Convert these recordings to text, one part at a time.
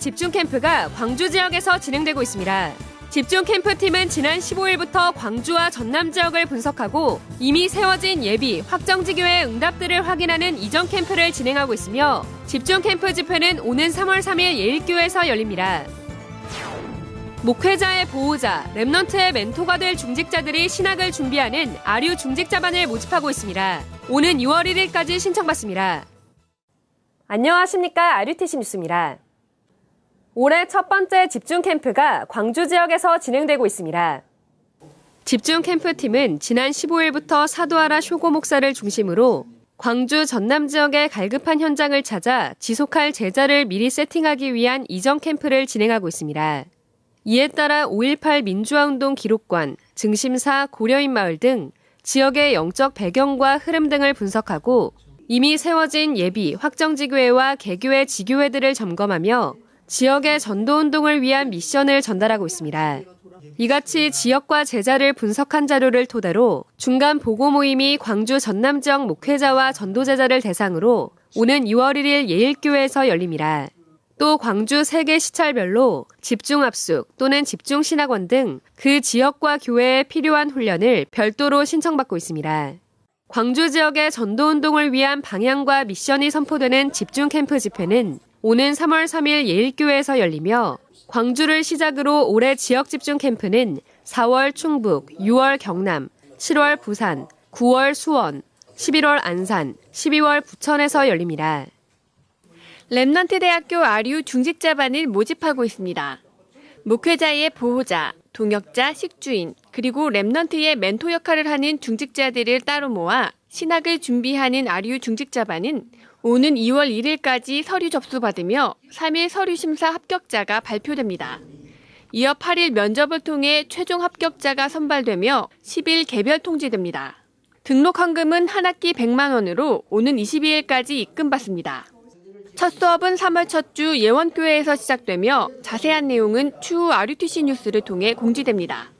집중 캠프가 광주 지역에서 진행되고 있습니다. 집중 캠프팀은 지난 15일부터 광주와 전남 지역을 분석하고 이미 세워진 예비, 확정지교의 응답들을 확인하는 이전 캠프를 진행하고 있으며 집중 캠프 집회는 오는 3월 3일 예일교에서 열립니다. 목회자의 보호자, 랩넌트의 멘토가 될 중직자들이 신학을 준비하는 아류 중직자반을 모집하고 있습니다. 오는 6월 1일까지 신청받습니다. 안녕하십니까. 아류티시 뉴스입니다. 올해 첫 번째 집중 캠프가 광주 지역에서 진행되고 있습니다. 집중 캠프팀은 지난 15일부터 사도하라 쇼고 목사를 중심으로 광주 전남 지역의 갈급한 현장을 찾아 지속할 제자를 미리 세팅하기 위한 이전 캠프를 진행하고 있습니다. 이에 따라 5.18 민주화운동 기록관, 증심사, 고려인 마을 등 지역의 영적 배경과 흐름 등을 분석하고 이미 세워진 예비, 확정지교회와 개교회 지교회들을 점검하며 지역의 전도운동을 위한 미션을 전달하고 있습니다. 이같이 지역과 제자를 분석한 자료를 토대로 중간 보고 모임이 광주 전남 지역 목회자와 전도제자를 대상으로 오는 6월 1일 예일교회에서 열립니다. 또 광주 3개 시찰별로 집중합숙 또는 집중신학원 등 그 지역과 교회에 필요한 훈련을 별도로 신청받고 있습니다. 광주 지역의 전도운동을 위한 방향과 미션이 선포되는 집중 캠프 집회는 오는 3월 3일 예일교회에서 열리며 광주를 시작으로 올해 지역 집중 캠프는 4월 충북, 6월 경남, 7월 부산, 9월 수원, 11월 안산, 12월 부천에서 열립니다. 랩넌트 대학교 아류 중직자반을 모집하고 있습니다. 목회자의 보호자, 동역자, 식주인, 그리고 랩넌트의 멘토 역할을 하는 중직자들을 따로 모아 신학을 준비하는 아류 중직자반은 오는 2월 1일까지 서류 접수받으며 3일 서류 심사 합격자가 발표됩니다. 이어 8일 면접을 통해 최종 합격자가 선발되며 10일 개별 통지됩니다. 등록 헌금은 한 학기 100만 원으로 오는 22일까지 입금받습니다. 첫 수업은 3월 첫 주 예원교회에서 시작되며 자세한 내용은 추후 아류티시 뉴스를 통해 공지됩니다.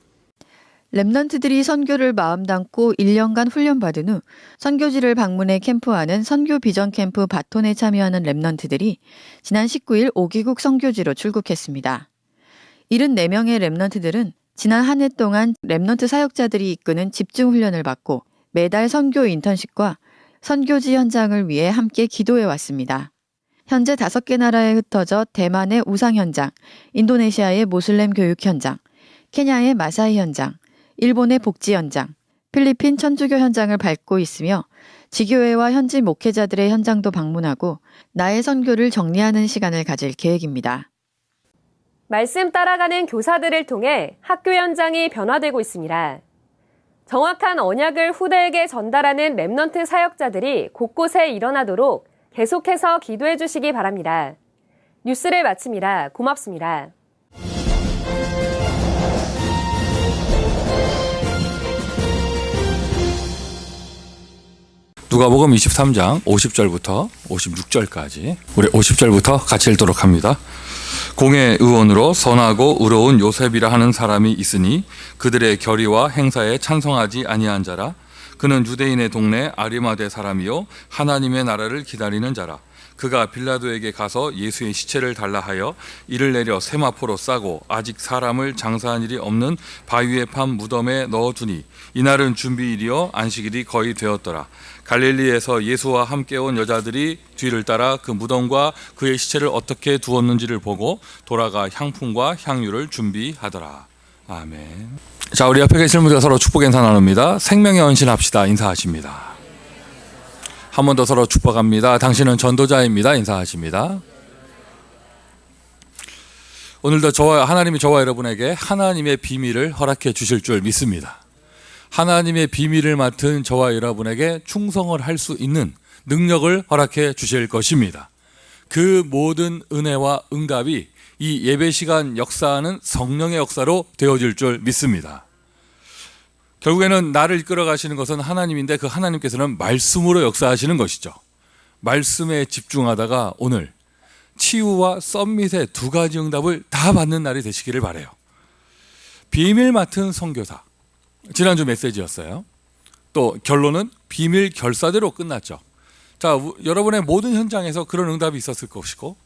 랩넌트들이 선교를 마음 담고 1년간 훈련받은 후 선교지를 방문해 캠프하는 선교 비전 캠프 바톤에 참여하는 랩넌트들이 지난 19일 5기국 선교지로 출국했습니다. 74명의 랩넌트들은 지난 한 해 동안 랩넌트 사역자들이 이끄는 집중 훈련을 받고 매달 선교 인턴십과 선교지 현장을 위해 함께 기도해 왔습니다. 현재 5개 나라에 흩어져 대만의 우상 현장, 인도네시아의 모슬렘 교육 현장, 케냐의 마사이 현장, 일본의 복지 현장, 필리핀 천주교 현장을 밟고 있으며 지교회와 현지 목회자들의 현장도 방문하고 나의 선교를 정리하는 시간을 가질 계획입니다. 말씀 따라가는 교사들을 통해 학교 현장이 변화되고 있습니다. 정확한 언약을 후대에게 전달하는 랩넌트 사역자들이 곳곳에 일어나도록 계속해서 기도해 주시기 바랍니다. 뉴스를 마칩니다. 고맙습니다. 누가복음 23장 50절부터 56절까지 우리 50절부터 같이 읽도록 합니다. 공의 의원으로 선하고 의로운 요셉이라 하는 사람이 있으니 그들의 결의와 행사에 찬성하지 아니한 자라. 그는 유대인의 동네 아리마대 사람이요 하나님의 나라를 기다리는 자라. 그가 빌라도에게 가서 예수의 시체를 달라 하여 이를 내려 세마포로 싸고 아직 사람을 장사한 일이 없는 바위에 판 무덤에 넣어두니 이날은 준비일이요 안식일이 거의 되었더라. 갈릴리에서 예수와 함께 온 여자들이 뒤를 따라 그 무덤과 그의 시체를 어떻게 두었는지를 보고 돌아가 향품과 향유를 준비하더라. 아멘. 자, 우리 앞에 계신 분들 서로 축복 인사 나눕니다. 생명의 헌신합시다. 인사하십니다. 한 번 더 서로 축복합니다. 당신은 전도자입니다. 인사하십니다. 오늘도 하나님이 저와 여러분에게 하나님의 비밀을 허락해 주실 줄 믿습니다. 하나님의 비밀을 맡은 저와 여러분에게 충성을 할 수 있는 능력을 허락해 주실 것입니다. 그 모든 은혜와 응답이 이 예배 시간 역사하는 성령의 역사로 되어질 줄 믿습니다. 결국에는 나를 이끌어 가시는 것은 하나님인데 그 하나님께서는 말씀으로 역사하시는 것이죠. 말씀에 집중하다가 오늘 치유와 썸밋의 2가지 응답을 다 받는 날이 되시기를 바라요. 비밀 맡은 선교사, 지난주 메시지였어요. 또 결론은 비밀 결사대로 끝났죠. 자, 여러분의 모든 현장에서 그런 응답이 있었을 것이고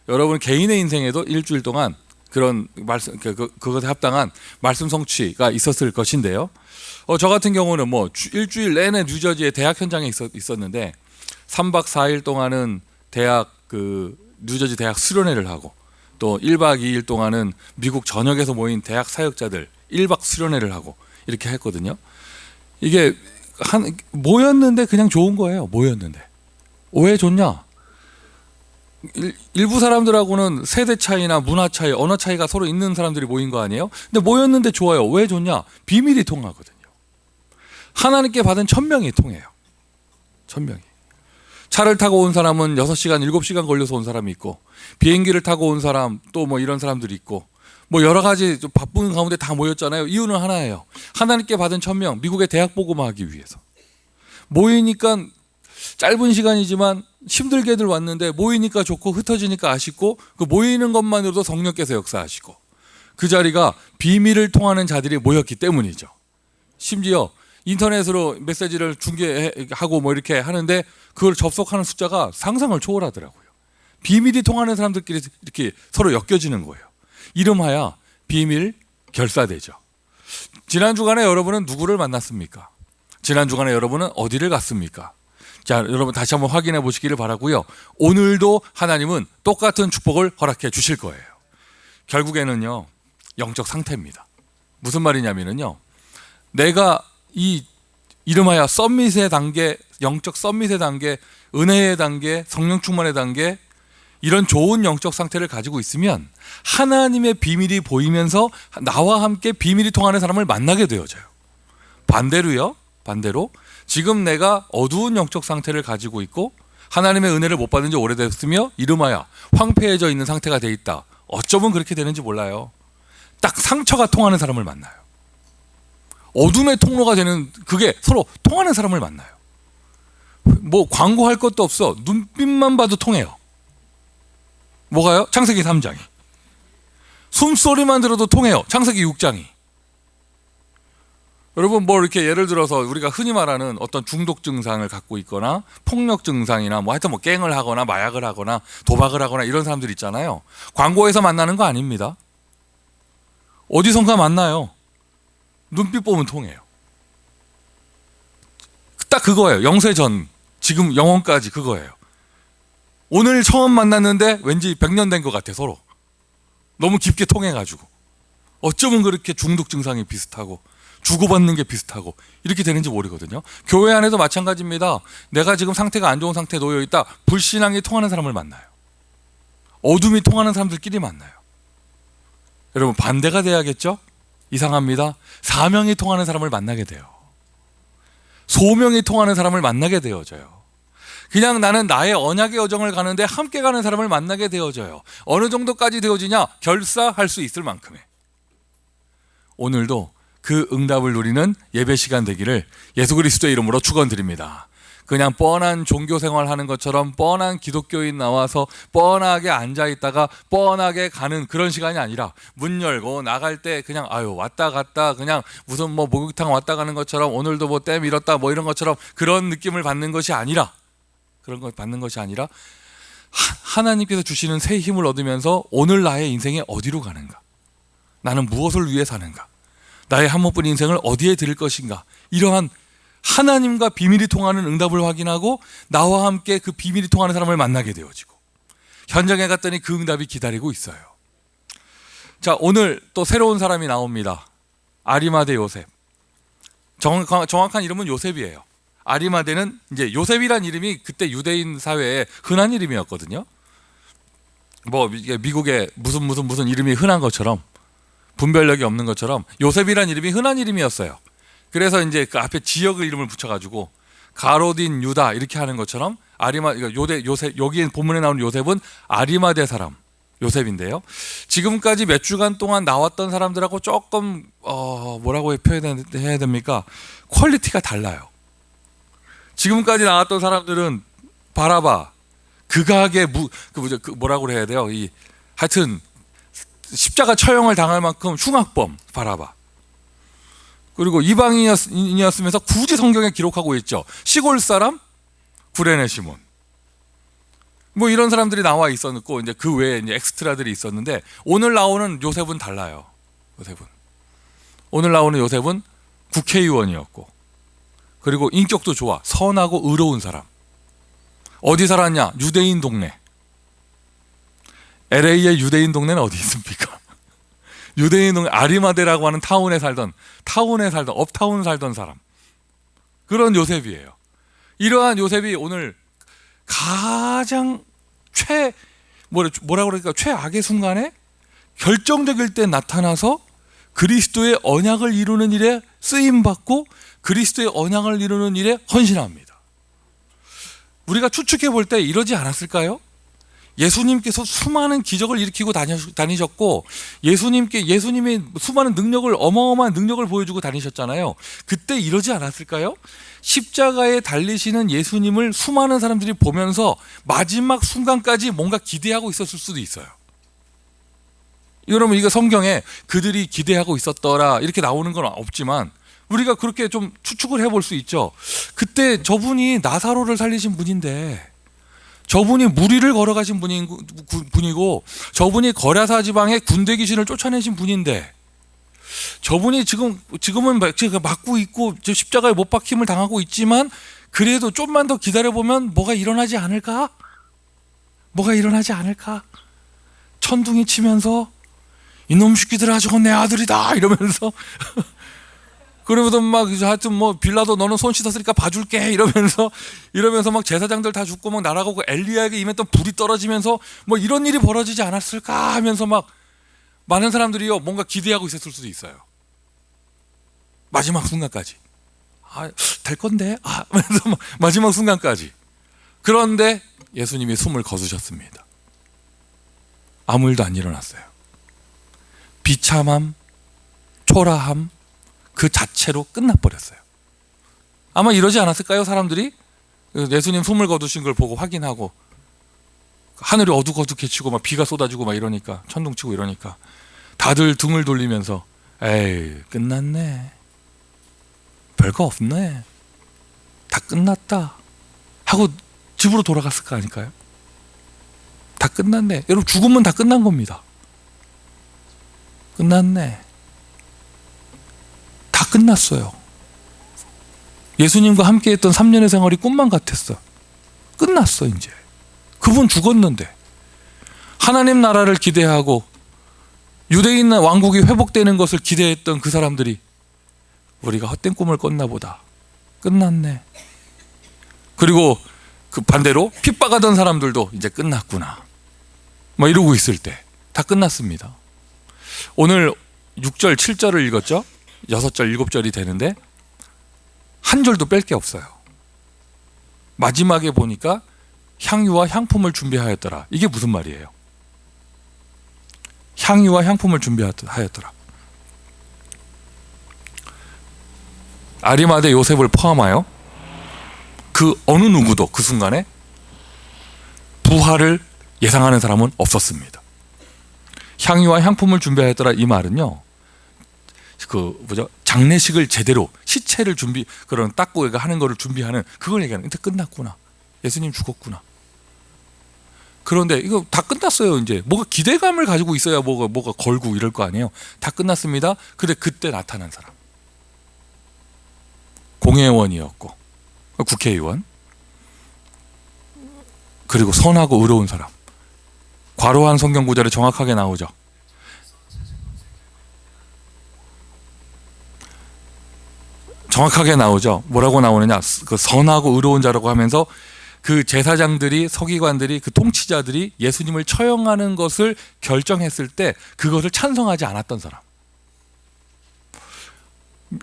여러분 개인의 인생에도 일주일 동안 그런 말씀 그것에 합당한 말씀 성취가 있었을 것인데요. 저 같은 경우는 뭐 일주일 내내 뉴저지의 대학 현장에 있었는데 3박 4일 동안은 대학 뉴저지 대학 수련회를 하고 또 1박 2일 동안은 미국 전역에서 모인 대학 사역자들 1박 수련회를 하고 이렇게 했거든요. 이게 모였는데 그냥 좋은 거예요. 모였는데 왜 좋냐? 일부 사람들하고는 세대 차이나 문화 차이, 언어 차이가 서로 있는 사람들이 모인 거 아니에요? 근데 모였는데 좋아요. 왜 좋냐? 비밀이 통하거든요. 하나님께 받은 천명이 통해요. 천명이. 차를 타고 온 사람은 6시간, 7시간 걸려서 온 사람이 있고, 비행기를 타고 온 사람, 또 뭐 이런 사람들이 있고, 뭐 여러 가지 좀 바쁜 가운데 다 모였잖아요. 이유는 하나예요. 하나님께 받은 천명, 미국의 대학 복음화하기 위해서. 모이니까 짧은 시간이지만 힘들게들 왔는데 모이니까 좋고 흩어지니까 아쉽고 그 모이는 것만으로도 성령께서 역사하시고 그 자리가 비밀을 통하는 자들이 모였기 때문이죠. 심지어 인터넷으로 메시지를 중계하고 뭐 이렇게 하는데 그걸 접속하는 숫자가 상상을 초월하더라고요. 비밀이 통하는 사람들끼리 이렇게 서로 엮여지는 거예요. 이름하여 비밀 결사대죠. 지난 주간에 여러분은 누구를 만났습니까? 지난 주간에 여러분은 어디를 갔습니까? 자, 여러분 다시 한번 확인해 보시기를 바라고요. 오늘도 하나님은 똑같은 축복을 허락해 주실 거예요. 결국에는요, 영적 상태입니다. 무슨 말이냐면요, 내가 이 이름하여 썸밋의 단계, 영적 썸밋의 단계, 은혜의 단계, 성령 충만의 단계, 이런 좋은 영적 상태를 가지고 있으면 하나님의 비밀이 보이면서 나와 함께 비밀이 통하는 사람을 만나게 되어져요. 반대로 지금 내가 어두운 영적 상태를 가지고 있고 하나님의 은혜를 못 받은 지 오래됐으며 이름하여 황폐해져 있는 상태가 돼 있다. 어쩌면 그렇게 되는지 몰라요. 딱 상처가 통하는 사람을 만나요. 어둠의 통로가 되는, 그게 서로 통하는 사람을 만나요. 뭐 광고할 것도 없어. 눈빛만 봐도 통해요. 뭐가요? 창세기 3장이. 숨소리만 들어도 통해요. 창세기 6장이. 여러분 뭐 이렇게 예를 들어서 우리가 흔히 말하는 어떤 중독 증상을 갖고 있거나 폭력 증상이나 뭐 하여튼 뭐 갱을 하거나 마약을 하거나 도박을 하거나 이런 사람들 있잖아요. 광고에서 만나는 거 아닙니다. 어디선가 만나요. 눈빛 보면 통해요. 딱 그거예요. 영세전 지금 영원까지 그거예요. 오늘 처음 만났는데 왠지 100년 된 것 같아. 서로 너무 깊게 통해가지고 어쩌면 그렇게 중독 증상이 비슷하고 주고받는 게 비슷하고 이렇게 되는지 모르거든요. 교회 안에도 마찬가지입니다. 내가 지금 상태가 안 좋은 상태에 놓여있다. 불신앙이 통하는 사람을 만나요. 어둠이 통하는 사람들끼리 만나요. 여러분 반대가 돼야겠죠? 이상합니다. 사명이 통하는 사람을 만나게 돼요. 소명이 통하는 사람을 만나게 되어져요. 그냥 나는 나의 언약의 여정을 가는데 함께 가는 사람을 만나게 되어져요. 어느 정도까지 되어지냐? 결사할 수 있을 만큼의. 오늘도 그 응답을 누리는 예배 시간 되기를 예수 그리스도의 이름으로 축원드립니다. 그냥 뻔한 종교 생활하는 것처럼 뻔한 기독교인 나와서 뻔하게 앉아있다가 뻔하게 가는 그런 시간이 아니라 문 열고 나갈 때 그냥 왔다 갔다 그냥 무슨 뭐 목욕탕 왔다 가는 것처럼 오늘도 뭐 때 밀었다 뭐 이런 것처럼 그런 느낌을 받는 것이 아니라 하나님께서 주시는 새 힘을 얻으면서 오늘 나의 인생에 어디로 가는가? 나는 무엇을 위해 사는가? 나의 한 번뿐인 인생을 어디에 드릴 것인가? 이러한 하나님과 비밀이 통하는 응답을 확인하고 나와 함께 그 비밀이 통하는 사람을 만나게 되어지고 현장에 갔더니 그 응답이 기다리고 있어요. 자, 오늘 또 새로운 사람이 나옵니다. 아리마대 요셉. 정확한 이름은 요셉이에요. 아리마대는 이제 요셉이란 이름이 그때 유대인 사회에 흔한 이름이었거든요. 뭐 미국에 무슨 이름이 흔한 것처럼 분별력이 없는 것처럼 요셉이란 이름이 흔한 이름이었어요. 그래서 이제 그 앞에 지역의 이름을 붙여가지고 가로딘 유다 이렇게 하는 것처럼 요셉, 여기 본문에 나오는 요셉은 아리마대 사람 요셉인데요. 지금까지 몇 주간 동안 나왔던 사람들하고 조금 뭐라고 표현해야 됩니까? 퀄리티가 달라요. 지금까지 나왔던 사람들은 바라바, 극악의 뭐라고 해야 돼요? 하여튼 십자가 처형을 당할 만큼 흉악범 바라바. 그리고 이방인이었으면서 굳이 성경에 기록하고 있죠. 시골 사람 구레네 시몬. 뭐 이런 사람들이 나와 있었고 이제 그 외에 이제 엑스트라들이 있었는데 오늘 나오는 요셉은 달라요. 오늘 나오는 요셉은 국회의원이었고 그리고 인격도 좋아. 선하고 의로운 사람. 어디 살았냐? 유대인 동네. LA의 유대인 동네는 어디 있습니까? 유대인 동네 아리마데라고 하는 타운에 살던 업타운 살던 사람. 그런 요셉이에요. 이러한 요셉이 오늘 가장 뭐라고 그럴까? 최악의 순간에 결정적일 때 나타나서 그리스도의 언약을 이루는 일에 쓰임받고 그리스도의 언약을 이루는 일에 헌신합니다. 우리가 추측해 볼 때 이러지 않았을까요? 예수님께서 수많은 기적을 일으키고 다니셨고 예수님의 수많은 능력을 어마어마한 능력을 보여주고 다니셨잖아요. 그때 이러지 않았을까요? 십자가에 달리시는 예수님을 수많은 사람들이 보면서 마지막 순간까지 뭔가 기대하고 있었을 수도 있어요. 여러분 이거 성경에 그들이 기대하고 있었더라 이렇게 나오는 건 없지만 우리가 그렇게 좀 추측을 해볼 수 있죠. 그때 저분이 나사로를 살리신 분인데 저분이 무리를 걸어가신 분이고 저분이 거라사 지방의 군대 귀신을 쫓아내신 분인데 저분이 지금은 맞고 있고 십자가에 못 박힘을 당하고 있지만 그래도 좀만 더 기다려보면 뭐가 일어나지 않을까? 천둥이 치면서 이놈 새끼들아 저건 내 아들이다 이러면서 그러면서 막 하여튼 뭐 빌라도 너는 손 씻었으니까 봐줄게 이러면서 막 제사장들 다 죽고 막 날아가고 엘리야에게 임했던 불이 떨어지면서 뭐 이런 일이 벌어지지 않았을까 하면서 막 많은 사람들이요 뭔가 기대하고 있었을 수도 있어요. 마지막 순간까지 될 건데 하면서 막 마지막 순간까지. 그런데 예수님이 숨을 거두셨습니다. 아무 일도 안 일어났어요. 비참함, 초라함 그 자체로 끝나버렸어요. 아마 이러지 않았을까요? 사람들이 예수님 숨을 거두신 걸 보고 확인하고 하늘이 어둑어둑해지고 막 비가 쏟아지고 막 이러니까 천둥치고 이러니까 다들 등을 돌리면서 에이 끝났네, 별거 없네, 다 끝났다 하고 집으로 돌아갔을 거 아닐까요? 다 끝났네. 여러분 죽으면 다 끝난 겁니다. 끝났네. 다 끝났어요. 예수님과 함께했던 3년의 생활이 꿈만 같았어. 끝났어 이제. 그분 죽었는데 하나님 나라를 기대하고 유대인 왕국이 회복되는 것을 기대했던 그 사람들이 우리가 헛된 꿈을 꿨나 보다. 끝났네. 그리고 그 반대로 핍박하던 사람들도 이제 끝났구나 막 이러고 있을 때 다 끝났습니다. 오늘 6절 7절을 읽었죠. 6절 7절이 되는데 한 절도 뺄 게 없어요. 마지막에 보니까 향유와 향품을 준비하였더라. 이게 무슨 말이에요? 향유와 향품을 준비하였더라. 아리마대 요셉을 포함하여 그 어느 누구도 그 순간에 부활을 예상하는 사람은 없었습니다. 향유와 향품을 준비하였더라 이 말은요, 장례식을 제대로 시체를 그런 닦고 하는 거를 준비하는 그걸 얘기하는. 이제 끝났구나. 예수님 죽었구나. 그런데 이거 다 끝났어요. 이제 뭐가 기대감을 가지고 있어야 뭐가 걸고 이럴 거 아니에요. 다 끝났습니다. 근데 그때 나타난 사람, 공회원이었고 국회의원, 그리고 선하고 의로운 사람. 괄호한 성경 구절에 정확하게 나오죠. 정확하게 나오죠. 뭐라고 나오느냐? 그 선하고 의로운 자라고 하면서 그 제사장들이, 서기관들이, 그 통치자들이 예수님을 처형하는 것을 결정했을 때 그것을 찬성하지 않았던 사람.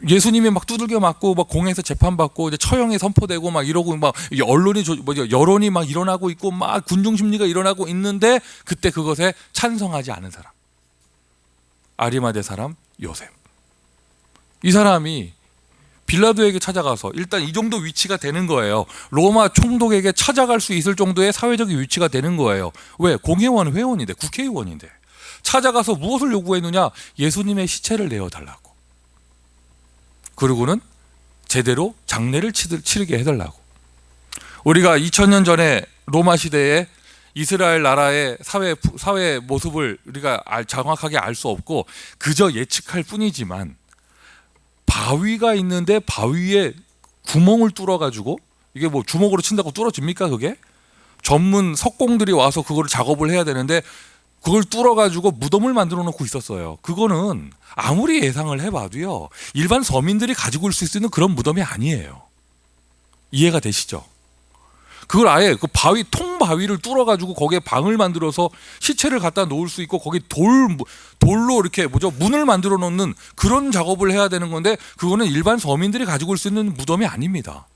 예수님이 막 두들겨 맞고 막 공회에서 재판받고 이제 처형이 선포되고 막 이러고 막 여론이 막 일어나고 있고 막 군중 심리가 일어나고 있는데 그때 그것에 찬성하지 않은 사람. 아리마대 사람 요셉. 이 사람이 빌라도에게 찾아가서 일단 이 정도 위치가 되는 거예요. 로마 총독에게 찾아갈 수 있을 정도의 사회적인 위치가 되는 거예요. 왜? 공회원 회원인데, 국회의원인데. 찾아가서 무엇을 요구했느냐? 예수님의 시체를 내어달라고. 그리고는 제대로 장례를 치르게 해달라고. 우리가 2000년 전에 로마 시대에 이스라엘 나라의 사회 모습을 우리가 정확하게 알 수 없고 그저 예측할 뿐이지만 바위가 있는데 바위에 구멍을 뚫어가지고 이게 뭐 주먹으로 친다고 뚫어집니까 그게? 전문 석공들이 와서 그거를 작업을 해야 되는데 그걸 뚫어가지고 무덤을 만들어 놓고 있었어요. 그거는 아무리 예상을 해봐도요 일반 서민들이 가지고 올 수 있는 그런 무덤이 아니에요. 이해가 되시죠? 그걸 아예 그 바위 통바위를 뚫어가지고 거기에 방을 만들어서 시체를 갖다 놓을 수 있고 거기 돌로 이렇게 문을 만들어 놓는 그런 작업을 해야 되는 건데 그거는 일반 서민들이 가지고 올 수 있는 무덤이 아닙니다.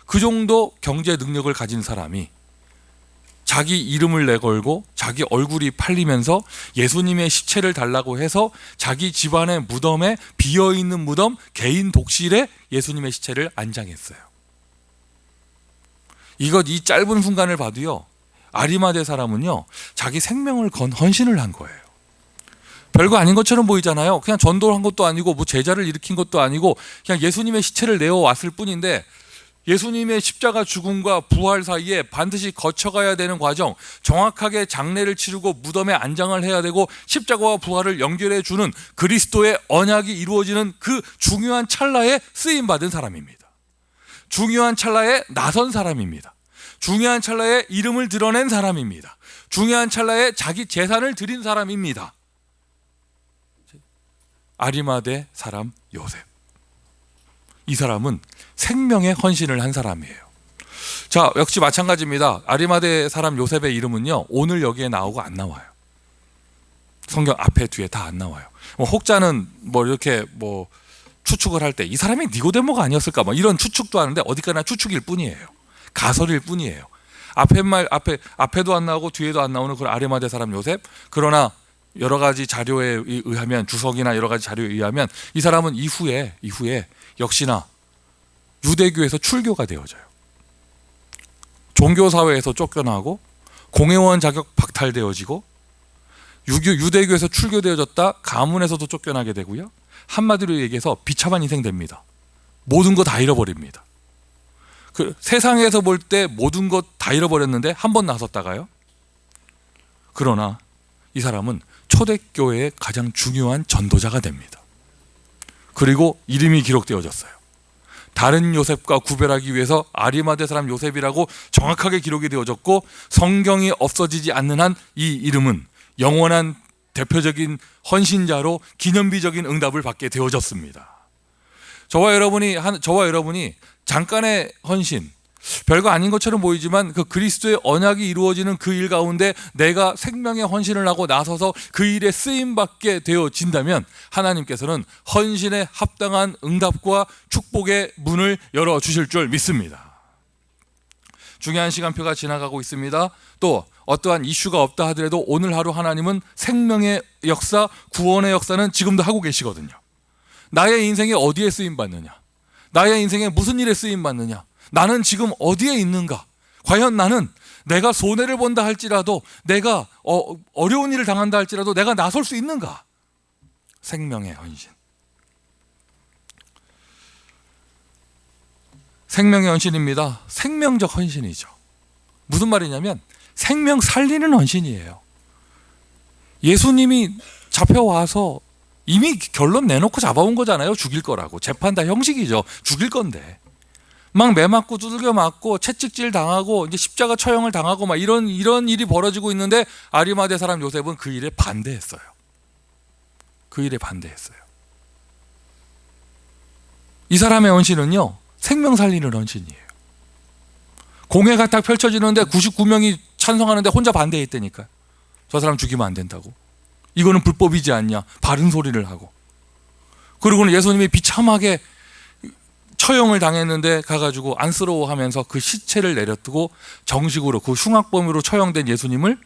그 정도 경제 능력을 가진 사람이 자기 이름을 내걸고 자기 얼굴이 팔리면서 예수님의 시체를 달라고 해서 자기 집안의 무덤에 비어있는 무덤 개인 독실에 예수님의 시체를 안장했어요. 이 짧은 순간을 봐도요 아리마대 사람은요 자기 생명을 건 헌신을 한 거예요. 별거 아닌 것처럼 보이잖아요. 그냥 전도한 것도 아니고 뭐 제자를 일으킨 것도 아니고 그냥 예수님의 시체를 내어왔을 뿐인데 예수님의 십자가 죽음과 부활 사이에 반드시 거쳐가야 되는 과정, 정확하게 장례를 치르고 무덤에 안장을 해야 되고 십자가와 부활을 연결해 주는 그리스도의 언약이 이루어지는 그 중요한 찰나에 쓰임받은 사람입니다. 중요한 찰나에 나선 사람입니다. 중요한 찰나에 이름을 드러낸 사람입니다. 중요한 찰나에 자기 재산을 드린 사람입니다. 아리마대 사람 요셉. 이 사람은 생명의 헌신을 한 사람이에요. 자, 역시 마찬가지입니다. 아리마대 사람 요셉의 이름은요 오늘 여기에 나오고 안 나와요. 성경 앞에 뒤에 다 안 나와요. 혹자는 이렇게 추측을 할 때 이 사람이 니고데모가 아니었을까 이런 추측도 하는데 어디까지나 추측일 뿐이에요. 가설일 뿐이에요. 앞에도 안 나오고 뒤에도 안 나오는 그런 아리마대 사람 요셉. 그러나 여러 가지 자료에 의하면 주석이나 여러 가지 자료에 의하면 이 사람은 이후에 역시나 유대교에서 출교가 되어져요. 종교사회에서 쫓겨나고 공회원 자격 박탈되어지고 유대교에서 출교되어졌다 가문에서도 쫓겨나게 되고요. 한마디로 얘기해서 비참한 인생 됩니다. 모든 거 다 잃어버립니다. 세상에서 볼 때 모든 것 다 잃어버렸는데 한 번 나섰다가요. 그러나 이 사람은 초대교회의 가장 중요한 전도자가 됩니다. 그리고 이름이 기록되어졌어요. 다른 요셉과 구별하기 위해서 아리마대 사람 요셉이라고 정확하게 기록이 되어졌고 성경이 없어지지 않는 한 이 이름은 영원한 대표적인 헌신자로 기념비적인 응답을 받게 되어졌습니다. 저와 여러분이 잠깐의 헌신, 별거 아닌 것처럼 보이지만 그 그리스도의 언약이 이루어지는 그 일 가운데 내가 생명의 헌신을 하고 나서서 그 일에 쓰임받게 되어진다면 하나님께서는 헌신에 합당한 응답과 축복의 문을 열어주실 줄 믿습니다. 중요한 시간표가 지나가고 있습니다. 또 어떠한 이슈가 없다 하더라도 오늘 하루 하나님은 생명의 역사, 구원의 역사는 지금도 하고 계시거든요. 나의 인생에 어디에 쓰임받느냐? 나의 인생에 무슨 일에 쓰임받느냐? 나는 지금 어디에 있는가? 과연 나는 내가 손해를 본다 할지라도 내가 어려운 일을 당한다 할지라도 내가 나설 수 있는가? 생명의 헌신. 생명의 헌신입니다. 생명적 헌신이죠. 무슨 말이냐면 생명 살리는 헌신이에요. 예수님이 잡혀와서 이미 결론 내놓고 잡아온 거잖아요. 죽일 거라고. 재판 다 형식이죠. 죽일 건데 막 매맞고 두들겨 맞고 채찍질 당하고 이제 십자가 처형을 당하고 막 이런 일이 벌어지고 있는데 아리마대 사람 요셉은 그 일에 반대했어요. 그 일에 반대했어요. 이 사람의 헌신은요 생명 살리는 헌신이에요. 공회가 딱 펼쳐지는데 99명이 찬성하는데 혼자 반대했다니까요. 저 사람 죽이면 안 된다고. 이거는 불법이지 않냐. 바른 소리를 하고. 그리고는 예수님이 비참하게 처형을 당했는데 가가지고 안쓰러워하면서 그 시체를 내려두고 정식으로 그 흉악범으로 처형된 예수님을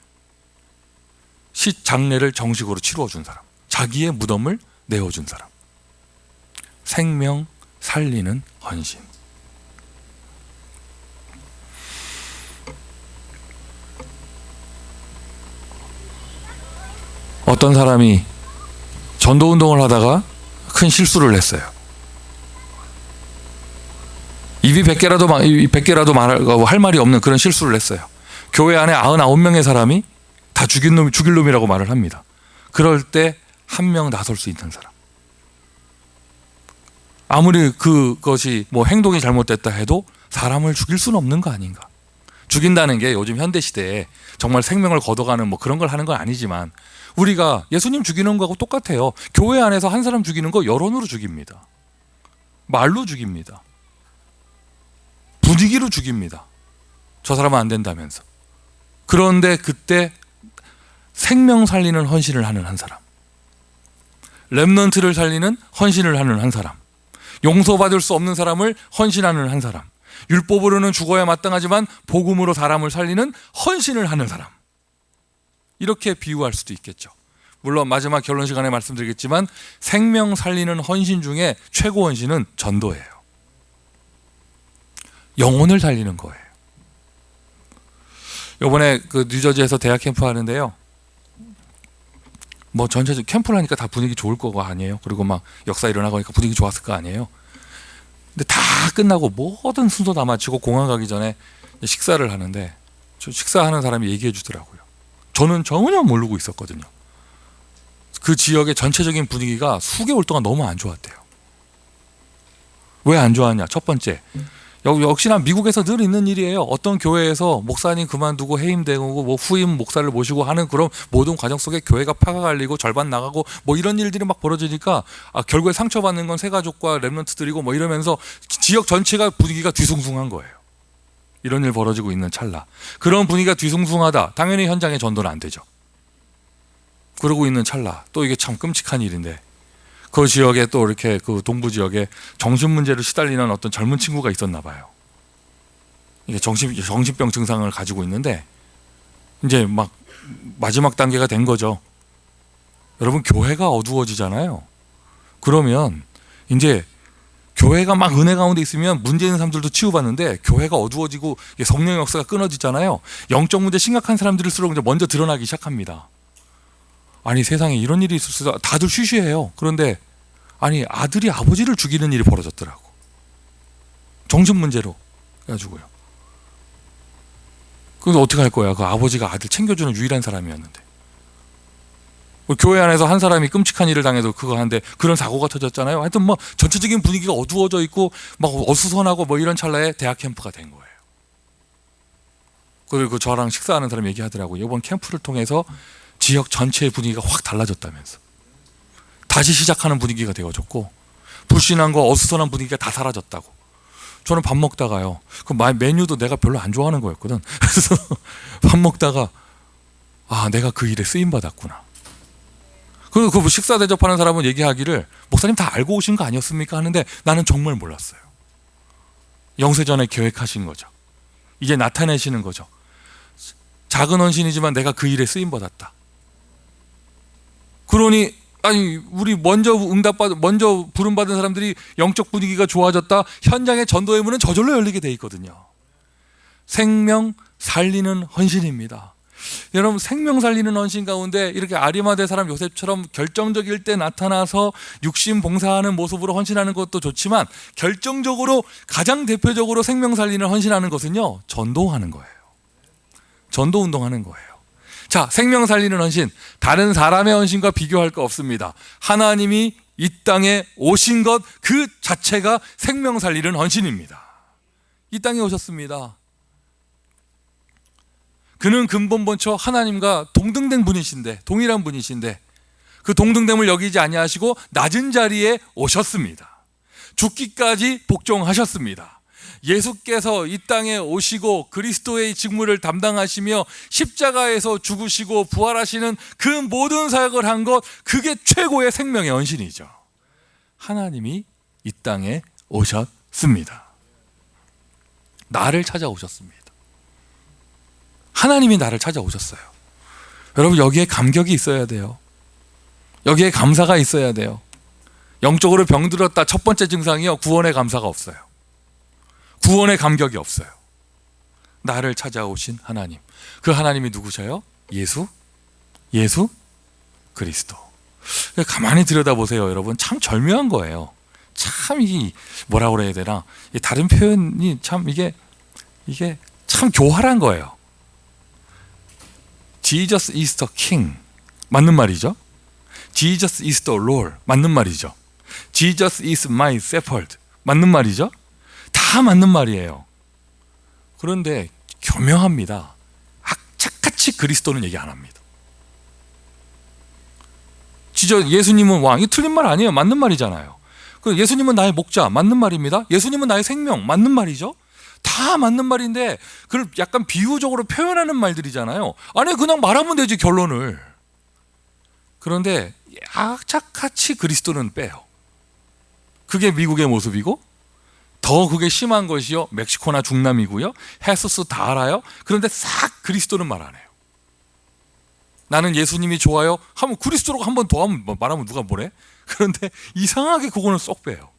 장례를 정식으로 치루어준 사람. 자기의 무덤을 내어준 사람. 생명 살리는 헌신. 어떤 사람이 전도운동을 하다가 큰 실수를 했어요. 입이 100개라도 할 말이 없는 그런 실수를 했어요. 교회 안에 99명의 사람이 다 죽일 놈이라고 말을 합니다. 그럴 때 한 명 나설 수 있는 사람. 아무리 그것이 뭐 행동이 잘못됐다 해도 사람을 죽일 수는 없는 거 아닌가. 죽인다는 게 요즘 현대 시대에 정말 생명을 걷어가는 뭐 그런 걸 하는 건 아니지만 우리가 예수님 죽이는 거하고 똑같아요. 교회 안에서 한 사람 죽이는 거 여론으로 죽입니다. 말로 죽입니다. 분위기로 죽입니다. 저 사람은 안 된다면서. 그런데 그때 생명 살리는 헌신을 하는 한 사람, 렘넌트를 살리는 헌신을 하는 한 사람, 용서받을 수 없는 사람을 헌신하는 한 사람, 율법으로는 죽어야 마땅하지만 복음으로 사람을 살리는 헌신을 하는 사람, 이렇게 비유할 수도 있겠죠. 물론 마지막 결론 시간에 말씀드리겠지만 생명 살리는 헌신 중에 최고 헌신은 전도예요. 영혼을 살리는 거예요. 이번에 그 뉴저지에서 대학 캠프 하는데요, 뭐 전체적으로 캠프를 하니까 다 분위기 좋을 거가 아니에요. 그리고 막 역사 일어나고 하니까 분위기 좋았을 거 아니에요. 근데 다 끝나고 모든 순서 다 마치고 공항 가기 전에 식사를 하는데 저 식사하는 사람이 얘기해 주더라고요. 저는 전혀 모르고 있었거든요. 그 지역의 전체적인 분위기가 수개월 동안 너무 안 좋았대요. 왜 안 좋았냐? 첫 번째, 역시나 미국에서 늘 있는 일이에요. 어떤 교회에서 목사님 그만두고 해임되고 뭐 후임 목사를 모시고 하는 그런 모든 과정 속에 교회가 파가 갈리고 절반 나가고 뭐 이런 일들이 막 벌어지니까 결국에 상처받는 건 새가족과 렘넌트들이고 뭐 이러면서 지역 전체가 분위기가 뒤숭숭한 거예요. 이런 일 벌어지고 있는 찰나. 그런 분위기가 뒤숭숭하다. 당연히 현장에 전도는 안 되죠. 그러고 있는 찰나. 또 이게 참 끔찍한 일인데 그 지역에 또 이렇게 그 동부 지역에 정신 문제로 시달리는 어떤 젊은 친구가 있었나 봐요. 이게 정신병 증상을 가지고 있는데 이제 막 마지막 단계가 된 거죠. 여러분, 교회가 어두워지잖아요. 그러면 이제 교회가 막 은혜 가운데 있으면 문제 있는 사람들도 치유받는데 교회가 어두워지고 성령의 역사가 끊어지잖아요. 영적 문제 심각한 사람들일수록 이제 먼저 드러나기 시작합니다. 아니, 세상에 이런 일이 있을 수, 다들 쉬쉬해요. 그런데 아니, 아들이 아버지를 죽이는 일이 벌어졌더라고. 정신 문제로 해가지고요. 그래서 어떻게 할 거야? 그 아버지가 아들 챙겨주는 유일한 사람이었는데. 교회 안에서 한 사람이 끔찍한 일을 당해도 그거 하는데 그런 사고가 터졌잖아요. 하여튼 뭐 전체적인 분위기가 어두워져 있고 막 어수선하고 뭐 이런 찰나에 대학 캠프가 된 거예요. 그리고 저랑 식사하는 사람이 얘기하더라고요. 이번 캠프를 통해서 지역 전체의 분위기가 확 달라졌다면서. 다시 시작하는 분위기가 되어졌고 불신앙과 어수선한 분위기가 다 사라졌다고. 저는 밥 먹다가요, 그 메뉴도 내가 별로 안 좋아하는 거였거든. 그래서 밥 먹다가 내가 그 일에 쓰임받았구나. 그리고 그 식사 대접하는 사람은 얘기하기를 목사님 다 알고 오신 거 아니었습니까? 하는데 나는 정말 몰랐어요. 영세전에 계획하신 거죠. 이제 나타내시는 거죠. 작은 헌신이지만 내가 그 일에 쓰임받았다. 그러니 우리 먼저 부름받은 사람들이 영적 분위기가 좋아졌다. 현장의 전도의 문은 저절로 열리게 돼 있거든요. 생명 살리는 헌신입니다. 여러분, 생명 살리는 헌신 가운데 이렇게 아리마대 사람 요셉처럼 결정적일 때 나타나서 육신 봉사하는 모습으로 헌신하는 것도 좋지만 결정적으로 가장 대표적으로 생명 살리는 헌신하는 것은요, 전도하는 거예요. 전도 운동하는 거예요. 자, 생명 살리는 헌신, 다른 사람의 헌신과 비교할 거 없습니다. 하나님이 이 땅에 오신 것 그 자체가 생명 살리는 헌신입니다. 이 땅에 오셨습니다. 그는 근본본처 하나님과 동등된 분이신데, 동일한 분이신데 그 동등됨을 여기지 아니하시고 낮은 자리에 오셨습니다. 죽기까지 복종하셨습니다. 예수께서 이 땅에 오시고 그리스도의 직무를 담당하시며 십자가에서 죽으시고 부활하시는 그 모든 사역을 한 것, 그게 최고의 생명의 헌신이죠. 하나님이 이 땅에 오셨습니다. 나를 찾아오셨습니다. 하나님이 나를 찾아오셨어요. 여러분, 여기에 감격이 있어야 돼요. 여기에 감사가 있어야 돼요. 영적으로 병들었다 첫 번째 증상이요, 구원의 감사가 없어요. 구원의 감격이 없어요. 나를 찾아오신 하나님, 그 하나님이 누구셔요? 예수 그리스도. 가만히 들여다보세요. 여러분, 참 절묘한 거예요. 참 뭐라고 그래야 되나, 다른 표현이 참 이게 참 교활한 거예요. Jesus is the King 맞는 말이죠. Jesus is the Lord 맞는 말이죠. Jesus is my shepherd 맞는 말이죠. 다 맞는 말이에요. 그런데 교묘합니다. 악착같이 그리스도는 얘기 안 합니다. 진짜 예수님은 왕, 이 틀린 말 아니에요. 맞는 말이잖아요. 예수님은 나의 목자 맞는 말입니다. 예수님은 나의 생명 맞는 말이죠. 다 맞는 말인데 그걸 약간 비유적으로 표현하는 말들이잖아요. 아니 그냥 말하면 되지 결론을. 그런데 악착같이 그리스도는 빼요. 그게 미국의 모습이고 더 그게 심한 것이요 멕시코나 중남이고요. 헤수스 다 알아요. 그런데 싹 그리스도는 말 안 해요. 나는 예수님이 좋아요 하면 그리스도로 한 번 더 하면 말하면 누가 뭐래? 그런데 이상하게 그거는 쏙 빼요.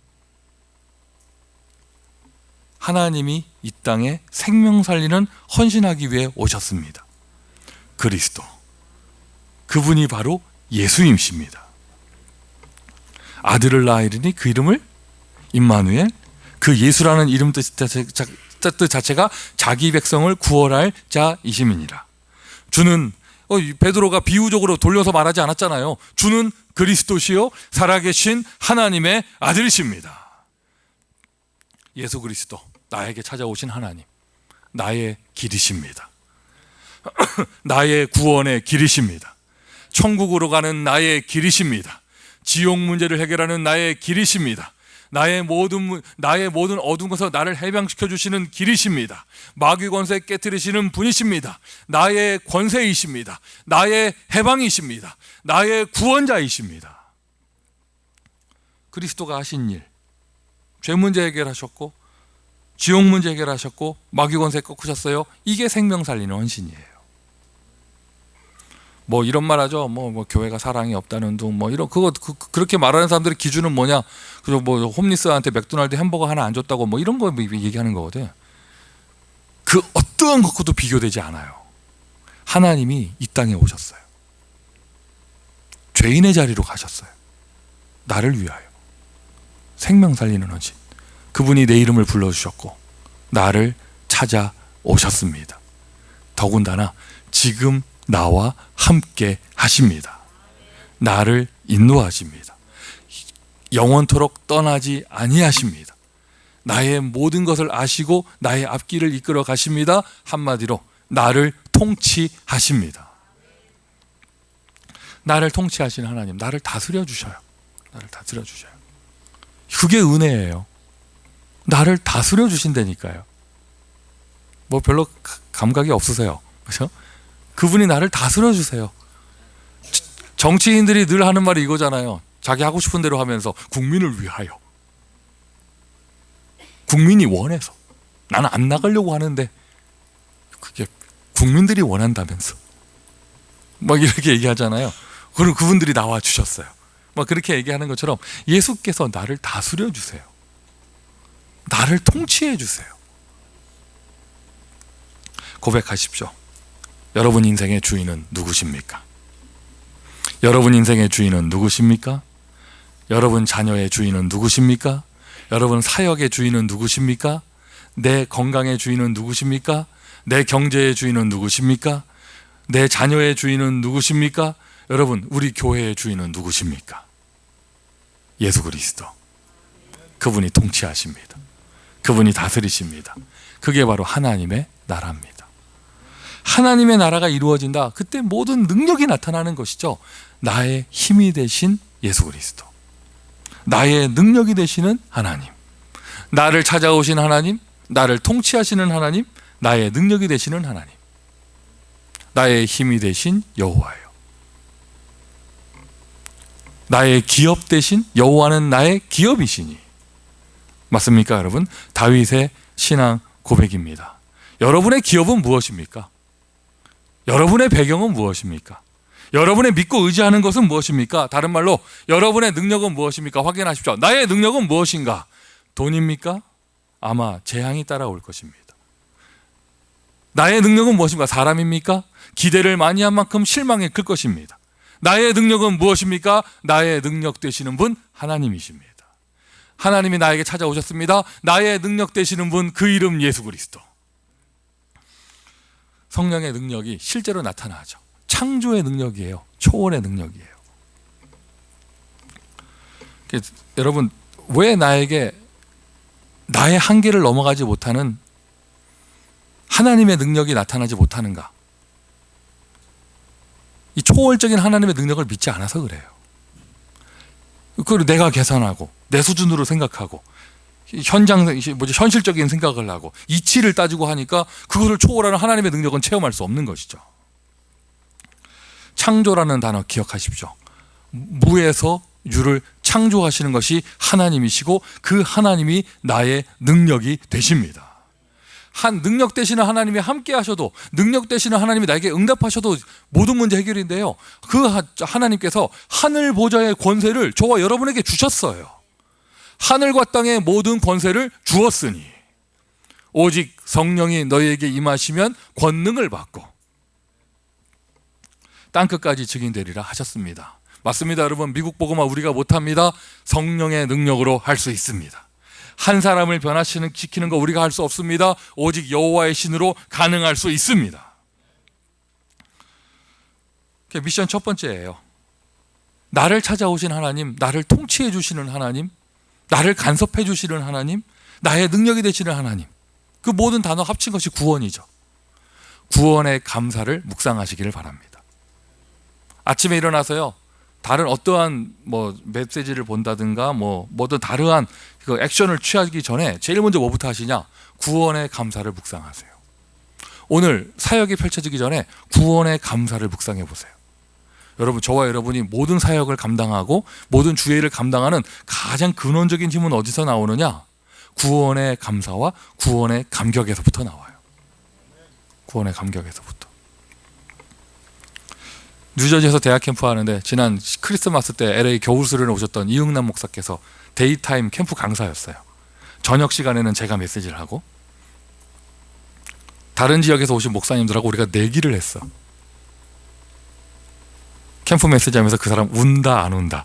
하나님이 이 땅에 생명 살리는 헌신하기 위해 오셨습니다. 그리스도. 그분이 바로 예수님이십니다. 아들을 낳으리니 그 이름을 임마누엘. 그 예수라는 이름 뜻 자체가 자기 백성을 구원할 자이심이니라. 주는 베드로가 비유적으로 돌려서 말하지 않았잖아요. 주는 그리스도시요 살아계신 하나님의 아들이십니다. 예수 그리스도 나에게 찾아오신 하나님, 나의 길이십니다. 나의 구원의 길이십니다. 천국으로 가는 나의 길이십니다. 지옥 문제를 해결하는 나의 길이십니다. 나의 모든 어두운 것에서 나를 해방시켜 주시는 길이십니다. 마귀 권세 깨뜨리시는 분이십니다. 나의 권세이십니다. 나의 해방이십니다. 나의 구원자이십니다. 그리스도가 하신 일, 죄 문제 해결하셨고 지옥 문제 해결하셨고 마귀 권세 꺾으셨어요. 이게 생명 살리는 헌신이에요. 뭐 이런 말 하죠. 뭐 교회가 사랑이 없다는 둥 뭐 이런 그렇게 말하는 사람들의 기준은 뭐냐? 그리고 뭐 홈리스한테 맥도날드 햄버거 하나 안 줬다고 뭐 이런 거 얘기하는 거거든. 그 어떠한 것과도 비교되지 않아요. 하나님이 이 땅에 오셨어요. 죄인의 자리로 가셨어요. 나를 위하여. 생명 살리는 헌신. 그분이 내 이름을 불러주셨고 나를 찾아오셨습니다. 더군다나 지금 나와 함께 하십니다. 나를 인도하십니다. 영원토록 떠나지 아니하십니다. 나의 모든 것을 아시고 나의 앞길을 이끌어 가십니다. 한마디로 나를 통치하십니다. 나를 통치하시는 하나님, 나를 다스려 주셔요. 나를 다스려 주셔요. 그게 은혜예요. 나를 다스려 주신다니까요. 뭐 별로 감각이 없으세요. 그렇죠? 그분이 나를 다스려 주세요. 정치인들이 늘 하는 말이 이거잖아요. 자기 하고 싶은 대로 하면서 국민을 위하여. 국민이 원해서. 나는 안 나가려고 하는데 그게 국민들이 원한다면서. 막 이렇게 얘기하잖아요. 그리고 그분들이 나와 주셨어요. 막 그렇게 얘기하는 것처럼 예수께서 나를 다스려 주세요. 나를 통치해 주세요. 고백하십시오. 여러분 인생의 주인은 누구십니까? 여러분 인생의 주인은 누구십니까? 여러분 자녀의 주인은 누구십니까? 여러분 사역의 주인은 누구십니까? 내 건강의 주인은 누구십니까? 내 경제의 주인은 누구십니까? 내 자녀의 주인은 누구십니까? 여러분 우리 교회의 주인은 누구십니까? 예수 그리스도. 그분이 통치하십니다. 그분이 다스리십니다. 그게 바로 하나님의 나라입니다. 하나님의 나라가 이루어진다. 그때 모든 능력이 나타나는 것이죠. 나의 힘이 되신 예수 그리스도. 나의 능력이 되시는 하나님. 나를 찾아오신 하나님. 나를 통치하시는 하나님. 나의 능력이 되시는 하나님. 나의 힘이 되신 여호와예요. 나의 기업 되신 여호와는 나의 기업이시니. 맞습니까, 여러분? 다윗의 신앙 고백입니다. 여러분의 기업은 무엇입니까? 여러분의 배경은 무엇입니까? 여러분의 믿고 의지하는 것은 무엇입니까? 다른 말로 여러분의 능력은 무엇입니까? 확인하십시오. 나의 능력은 무엇인가? 돈입니까? 아마 재앙이 따라올 것입니다. 나의 능력은 무엇입니까? 사람입니까? 기대를 많이 한 만큼 실망이 클 것입니다. 나의 능력은 무엇입니까? 나의 능력 되시는 분 하나님이십니다. 하나님이 나에게 찾아오셨습니다. 나의 능력 되시는 분, 그 이름 예수 그리스도. 성령의 능력이 실제로 나타나죠. 창조의 능력이에요. 초월의 능력이에요. 여러분, 왜 나에게 나의 한계를 넘어가지 못하는 하나님의 능력이 나타나지 못하는가? 이 초월적인 하나님의 능력을 믿지 않아서 그래요. 그리고 내가 계산하고 내 수준으로 생각하고 현실적인 생각을 하고 이치를 따지고 하니까 그거를 초월하는 하나님의 능력은 체험할 수 없는 것이죠. 창조라는 단어 기억하십시오. 무에서 유를 창조하시는 것이 하나님이시고 그 하나님이 나의 능력이 되십니다. 한 능력 되시는 하나님이 함께 하셔도, 능력 되시는 하나님이 나에게 응답하셔도 모든 문제 해결인데요, 그 하나님께서 하늘 보좌의 권세를 저와 여러분에게 주셨어요. 하늘과 땅의 모든 권세를 주었으니 오직 성령이 너희에게 임하시면 권능을 받고 땅끝까지 증인되리라 하셨습니다. 맞습니다, 여러분. 미국 복음화 우리가 못합니다. 성령의 능력으로 할 수 있습니다. 한 사람을 변화시키는 거 우리가 할 수 없습니다. 오직 여호와의 신으로 가능할 수 있습니다. 미션 첫 번째예요. 나를 찾아오신 하나님, 나를 통치해 주시는 하나님, 나를 간섭해 주시는 하나님, 나의 능력이 되시는 하나님, 그 모든 단어 합친 것이 구원이죠. 구원의 감사를 묵상하시기를 바랍니다. 아침에 일어나서요, 다른 어떠한 메시지를 본다든가 뭐든 다르한 그 액션을 취하기 전에 제일 먼저 뭐부터 하시냐? 구원의 감사를 묵상하세요. 오늘 사역이 펼쳐지기 전에 구원의 감사를 묵상해 보세요. 여러분, 저와 여러분이 모든 사역을 감당하고 모든 주의 일을 감당하는 가장 근원적인 힘은 어디서 나오느냐? 구원의 감사와 구원의 감격에서부터 나와요. 구원의 감격에서부터. 뉴저지에서 대학 캠프 하는데 지난 크리스마스 때 LA 겨울 수련회 오셨던 이응남 목사께서 데이타임 캠프 강사였어요. 저녁 시간에는 제가 메시지를 하고 다른 지역에서 오신 목사님들하고 우리가 내기를 했어. 캠프 메시지 하면서 그 사람 운다 안 운다.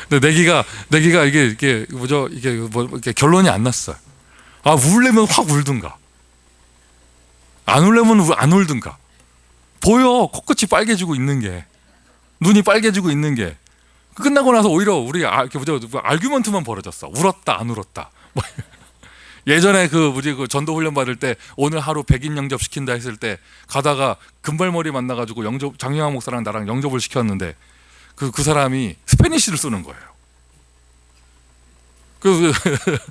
근데 내기가 이게 결론이 안 났어요. 아, 울려면 확 울든가, 안 울려면 안 울든가. 보여, 코끝이 빨개지고 있는 게, 눈이 빨개지고 있는 게. 끝나고 나서 오히려 우리 알규먼트만 벌어졌어. 울었다 안 울었다. 예전에 그 전도 훈련 받을 때 오늘 하루 100인 영접 시킨다 했을 때 가다가 금발머리 만나가지고 장영환 목사랑 나랑 영접을 시켰는데 그 사람이 스페니쉬를 쓰는 거예요. 그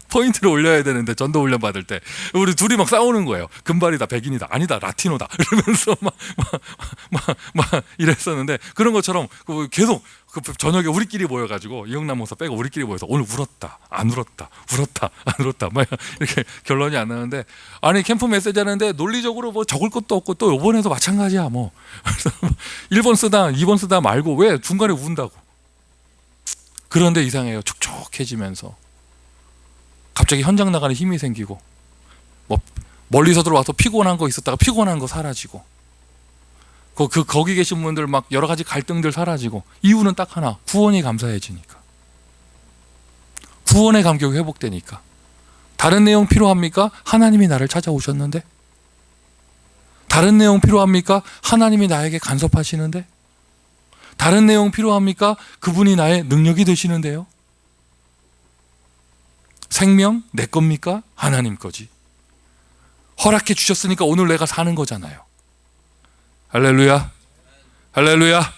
포인트를 올려야 되는데 전도 훈련 받을 때 우리 둘이 막 싸우는 거예요. 금발이다, 백인이다, 아니다, 라티노다 이러면서 막 이랬었는데, 그런 것처럼 계속 저녁에 우리끼리 모여가지고 이영남 목사 빼고 우리끼리 모여서 오늘 울었다 안 울었다, 울었다 안 울었다 막 이렇게 결론이 안 나는데, 아니 캠프 메시지 하는데 논리적으로 뭐 적을 것도 없고 또 이번에도 마찬가지야 뭐. 그래서 1번 쓰다 2번 쓰다 말고 왜 중간에 운다고. 그런데 이상해요. 촉촉해지면서 갑자기 현장 나가는 힘이 생기고, 멀리서 들어와서 피곤한 거 있었다가 피곤한 거 사라지고, 거기 계신 분들 막 여러 가지 갈등들 사라지고, 이유는 딱 하나, 구원이 감사해지니까, 구원의 감격이 회복되니까. 다른 내용 필요합니까? 하나님이 나를 찾아오셨는데. 다른 내용 필요합니까? 하나님이 나에게 간섭하시는데. 다른 내용 필요합니까? 그분이 나의 능력이 되시는데요. 생명 내 겁니까? 하나님 거지. 허락해 주셨으니까 오늘 내가 사는 거잖아요. 할렐루야, 할렐루야.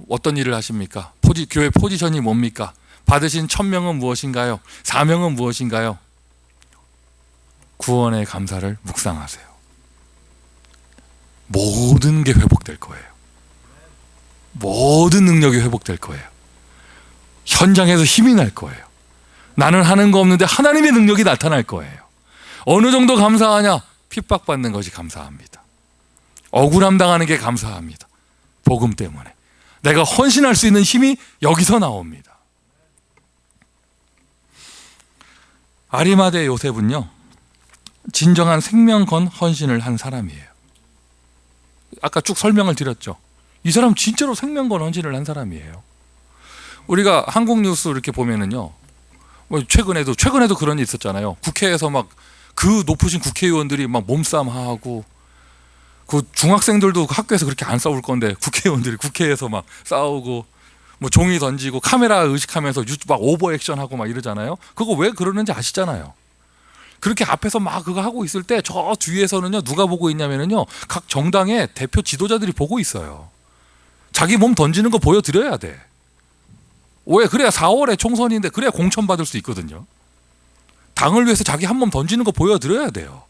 어떤 일을 하십니까? 교회 포지션이 뭡니까? 받으신 천명은 무엇인가요? 사명은 무엇인가요? 구원의 감사를 묵상하세요. 모든 게 회복될 거예요. 모든 능력이 회복될 거예요. 현장에서 힘이 날 거예요. 나는 하는 거 없는데 하나님의 능력이 나타날 거예요. 어느 정도 감사하냐? 핍박받는 것이 감사합니다. 억울함 당하는 게 감사합니다. 복음 때문에 내가 헌신할 수 있는 힘이 여기서 나옵니다. 아리마대 요셉은요, 진정한 생명 건 헌신을 한 사람이에요. 아까 쭉 설명을 드렸죠. 이 사람 진짜로 생명 건 헌신을 한 사람이에요. 우리가 한국 뉴스 이렇게 보면은요, 최근에도 그런 일 있었잖아요. 국회에서 막 그 높으신 국회의원들이 막 몸싸움하고, 그 중학생들도 학교에서 그렇게 안 싸울 건데 국회의원들이 국회에서 막 싸우고 뭐 종이 던지고 카메라 의식하면서 막 오버 액션하고 막 이러잖아요. 그거 왜 그러는지 아시잖아요. 그렇게 앞에서 막 그거 하고 있을 때 저 뒤에서는요 누가 보고 있냐면은요 각 정당의 대표 지도자들이 보고 있어요. 자기 몸 던지는 거 보여드려야 돼. 왜? 그래야 4월에 총선인데 그래야 공천 받을 수 있거든요. 당을 위해서 자기 한 몸 던지는 거 보여드려야 돼요.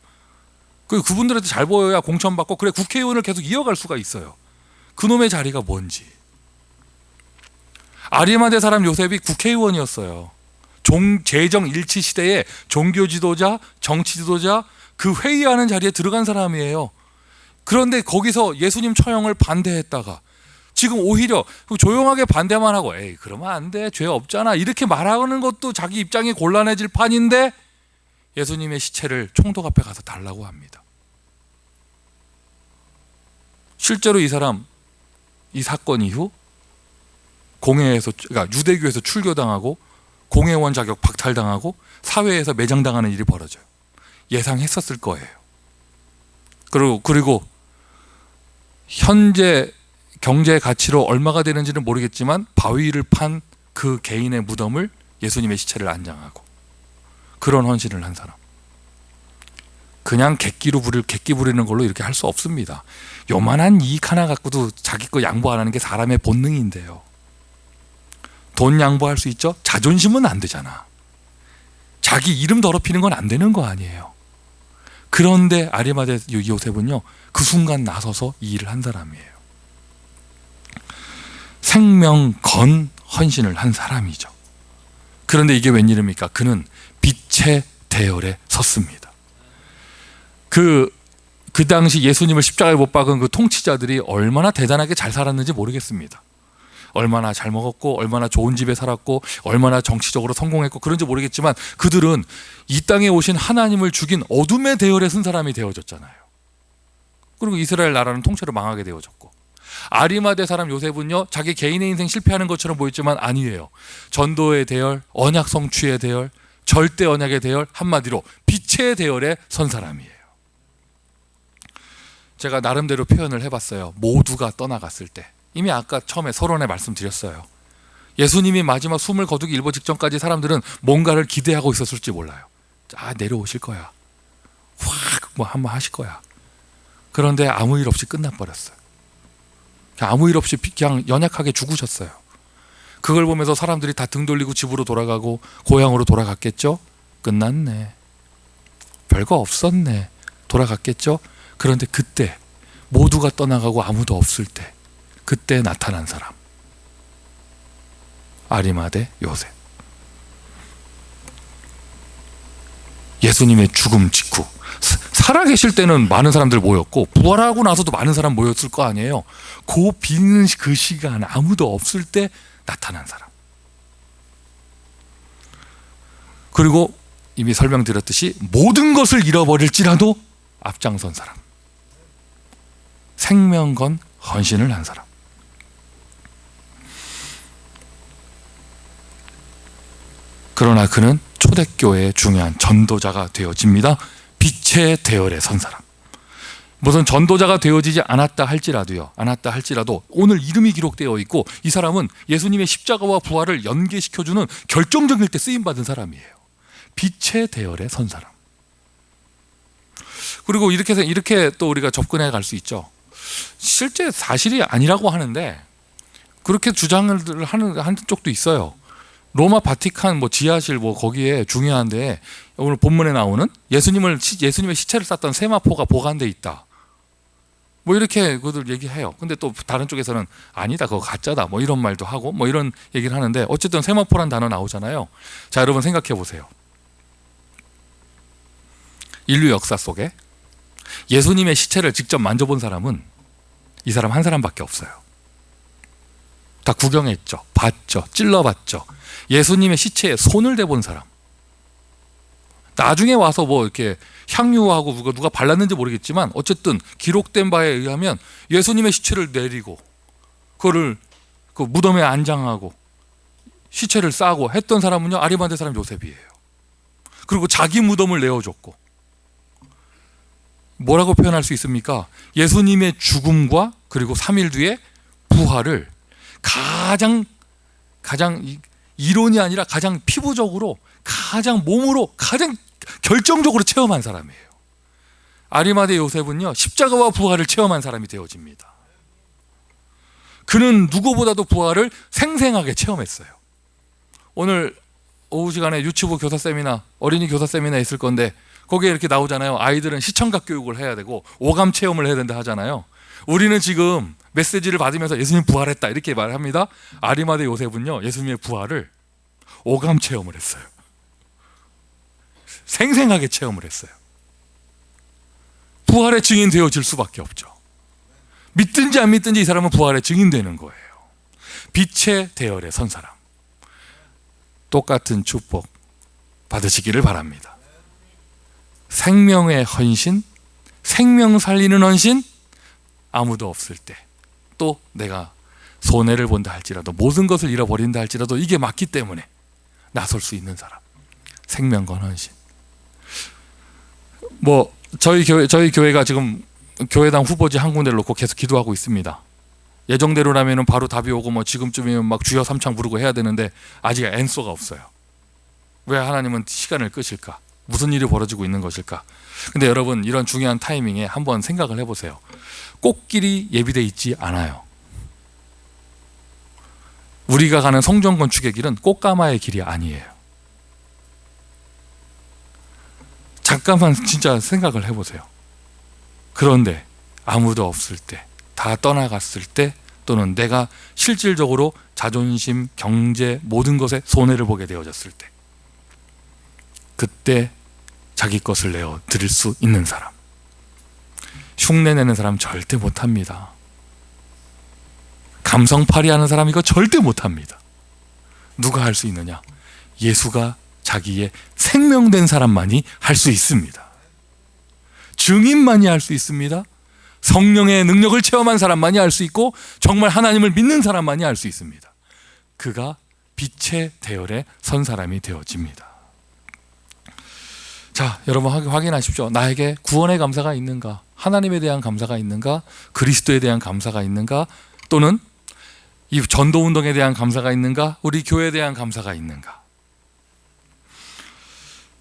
그분들한테 잘 보여야 공천 받고 그래 국회의원을 계속 이어갈 수가 있어요. 그놈의 자리가 뭔지. 아리마대 사람 요셉이 국회의원이었어요. 재정 일치 시대에 종교 지도자, 정치 지도자 그 회의하는 자리에 들어간 사람이에요. 그런데 거기서 예수님 처형을 반대했다가 지금 오히려 조용하게 반대만 하고 에이 그러면 안 돼, 죄 없잖아 이렇게 말하는 것도 자기 입장이 곤란해질 판인데 예수님의 시체를 총독 앞에 가서 달라고 합니다. 실제로 이 사람 이 사건 이후 공회에서 그러니까 유대교에서 출교당하고 공회원 자격 박탈당하고 사회에서 매장당하는 일이 벌어져요. 예상했었을 거예요. 그리고 현재 경제 가치로 얼마가 되는지는 모르겠지만 바위를 판 그 개인의 무덤을 예수님의 시체를 안장하고 그런 헌신을 한 사람. 그냥 객기 부리는 걸로 이렇게 할 수 없습니다. 요만한 이익 하나 갖고도 자기 거 양보 안 하는 게 사람의 본능인데요. 돈 양보할 수 있죠? 자존심은 안 되잖아. 자기 이름 더럽히는 건 안 되는 거 아니에요. 그런데 아리마대 요셉은요 그 순간 나서서 이 일을 한 사람이에요. 생명 건 헌신을 한 사람이죠. 그런데 이게 웬일입니까? 그는 빛의 대열에 섰습니다. 그 당시 예수님을 십자가에 못 박은 그 통치자들이 얼마나 대단하게 잘 살았는지 모르겠습니다. 얼마나 잘 먹었고 얼마나 좋은 집에 살았고 얼마나 정치적으로 성공했고 그런지 모르겠지만 그들은 이 땅에 오신 하나님을 죽인 어둠의 대열에 쓴 사람이 되어졌잖아요. 그리고 이스라엘 나라는 통째로 망하게 되어졌고 아리마대 사람 요셉은요 자기 개인의 인생 실패하는 것처럼 보였지만 아니에요. 전도의 대열, 언약 성취의 대열, 절대 언약의 대열, 한마디로 빛의 대열에 선 사람이에요. 제가 나름대로 표현을 해봤어요. 모두가 떠나갔을 때. 이미 아까 처음에 서론에 말씀드렸어요. 예수님이 마지막 숨을 거두기 일보 직전까지 사람들은 뭔가를 기대하고 있었을지 몰라요. 아 내려오실 거야. 확 뭐 한번 하실 거야. 그런데 아무 일 없이 끝나버렸어요. 아무 일 없이 그냥 연약하게 죽으셨어요. 그걸 보면서 사람들이 다 등 돌리고 집으로 돌아가고 고향으로 돌아갔겠죠? 끝났네. 별거 없었네. 돌아갔겠죠? 그런데 그때 모두가 떠나가고 아무도 없을 때 그때 나타난 사람 아리마대 요셉. 예수님의 죽음 직후 살아계실 때는 많은 사람들 모였고 부활하고 나서도 많은 사람 모였을 거 아니에요. 그 비는 그 시간 아무도 없을 때 나타난 사람. 그리고 이미 설명드렸듯이 모든 것을 잃어버릴지라도 앞장선 사람. 생명 건 헌신을 한 사람. 그러나 그는 초대교회의 중요한 전도자가 되어집니다. 빛의 대열에 선 사람. 무슨 전도자가 되어지지 않았다 할지라도 오늘 이름이 기록되어 있고 이 사람은 예수님의 십자가와 부활을 연계시켜주는 결정적일 때 쓰임받은 사람이에요. 빛의 대열에 선 사람. 그리고 이렇게 또 우리가 접근해 갈 수 있죠. 실제 사실이 아니라고 하는데 그렇게 주장을 하는 쪽도 있어요. 로마 바티칸 지하실 거기에 중요한데 오늘 본문에 나오는 예수님의 시체를 쌌던 세마포가 보관돼 있다. 이렇게 그들 얘기해요. 근데 또 다른 쪽에서는 아니다, 그거 가짜다. 이런 말도 하고 이런 얘기를 하는데 어쨌든 세마포란 단어 나오잖아요. 자, 여러분 생각해 보세요. 인류 역사 속에 예수님의 시체를 직접 만져본 사람은 이 사람 한 사람밖에 없어요. 다 구경했죠, 봤죠, 찔러봤죠. 예수님의 시체에 손을 대본 사람. 나중에 와서 이렇게 향유하고 누가 발랐는지 모르겠지만 어쨌든 기록된 바에 의하면 예수님의 시체를 내리고 그거를 그 무덤에 안장하고 시체를 싸고 했던 사람은요 아리마대 사람 요셉이에요. 그리고 자기 무덤을 내어줬고 뭐라고 표현할 수 있습니까? 예수님의 죽음과 그리고 3일 뒤에 부활을 가장 이론이 아니라 가장 피부적으로, 가장 몸으로, 가장 결정적으로 체험한 사람이에요. 아리마대 요셉은요, 십자가와 부활을 체험한 사람이 되어집니다. 그는 누구보다도 부활을 생생하게 체험했어요. 오늘 오후 시간에 유치부 교사 세미나, 어린이 교사 세미나 있을 건데 거기에 이렇게 나오잖아요. 아이들은 시청각 교육을 해야 되고 오감 체험을 해야 된다 하잖아요. 우리는 지금 메시지를 받으면서 예수님 부활했다 이렇게 말합니다. 아리마대 요셉은요, 예수님의 부활을 오감 체험을 했어요. 생생하게 체험을 했어요. 부활의 증인 되어질 수밖에 없죠. 믿든지 안 믿든지 이 사람은 부활의 증인되는 거예요. 빛의 대열에 선 사람, 똑같은 축복 받으시기를 바랍니다. 생명의 헌신, 생명 살리는 헌신, 아무도 없을 때 또 내가 손해를 본다 할지라도, 모든 것을 잃어버린다 할지라도 이게 맞기 때문에 나설 수 있는 사람, 생명건 헌신. 뭐 저희 교회가 지금 교회당 후보지 한 군데를 놓고 계속 기도하고 있습니다. 예정대로라면 바로 답이 오고 뭐 지금쯤이면 막 주여 삼창 부르고 해야 되는데 아직 앤서가 없어요. 왜 하나님은 시간을 끄실까? 무슨 일이 벌어지고 있는 것일까? 근데 여러분, 이런 중요한 타이밍에 한번 생각을 해보세요. 꽃길이 예비되어 있지 않아요. 우리가 가는 성전 건축의 길은 꽃가마의 길이 아니에요. 잠깐만 진짜 생각을 해보세요. 그런데 아무도 없을 때, 다 떠나갔을 때, 또는 내가 실질적으로 자존심, 경제, 모든 것에 손해를 보게 되어졌을 때, 그때 자기 것을 내어 드릴 수 있는 사람, 흉내내는 사람 절대 못합니다. 감성팔이 하는 사람 이거 절대 못합니다. 누가 할 수 있느냐? 예수가 자기의 생명된 사람만이 할 수 있습니다. 증인만이 할 수 있습니다. 성령의 능력을 체험한 사람만이 할 수 있고, 정말 하나님을 믿는 사람만이 할 수 있습니다. 그가 빛의 대열에 선 사람이 되어집니다. 자, 여러분 확인하십시오. 나에게 구원의 감사가 있는가? 하나님에 대한 감사가 있는가? 그리스도에 대한 감사가 있는가? 또는 이 전도운동에 대한 감사가 있는가? 우리 교회에 대한 감사가 있는가?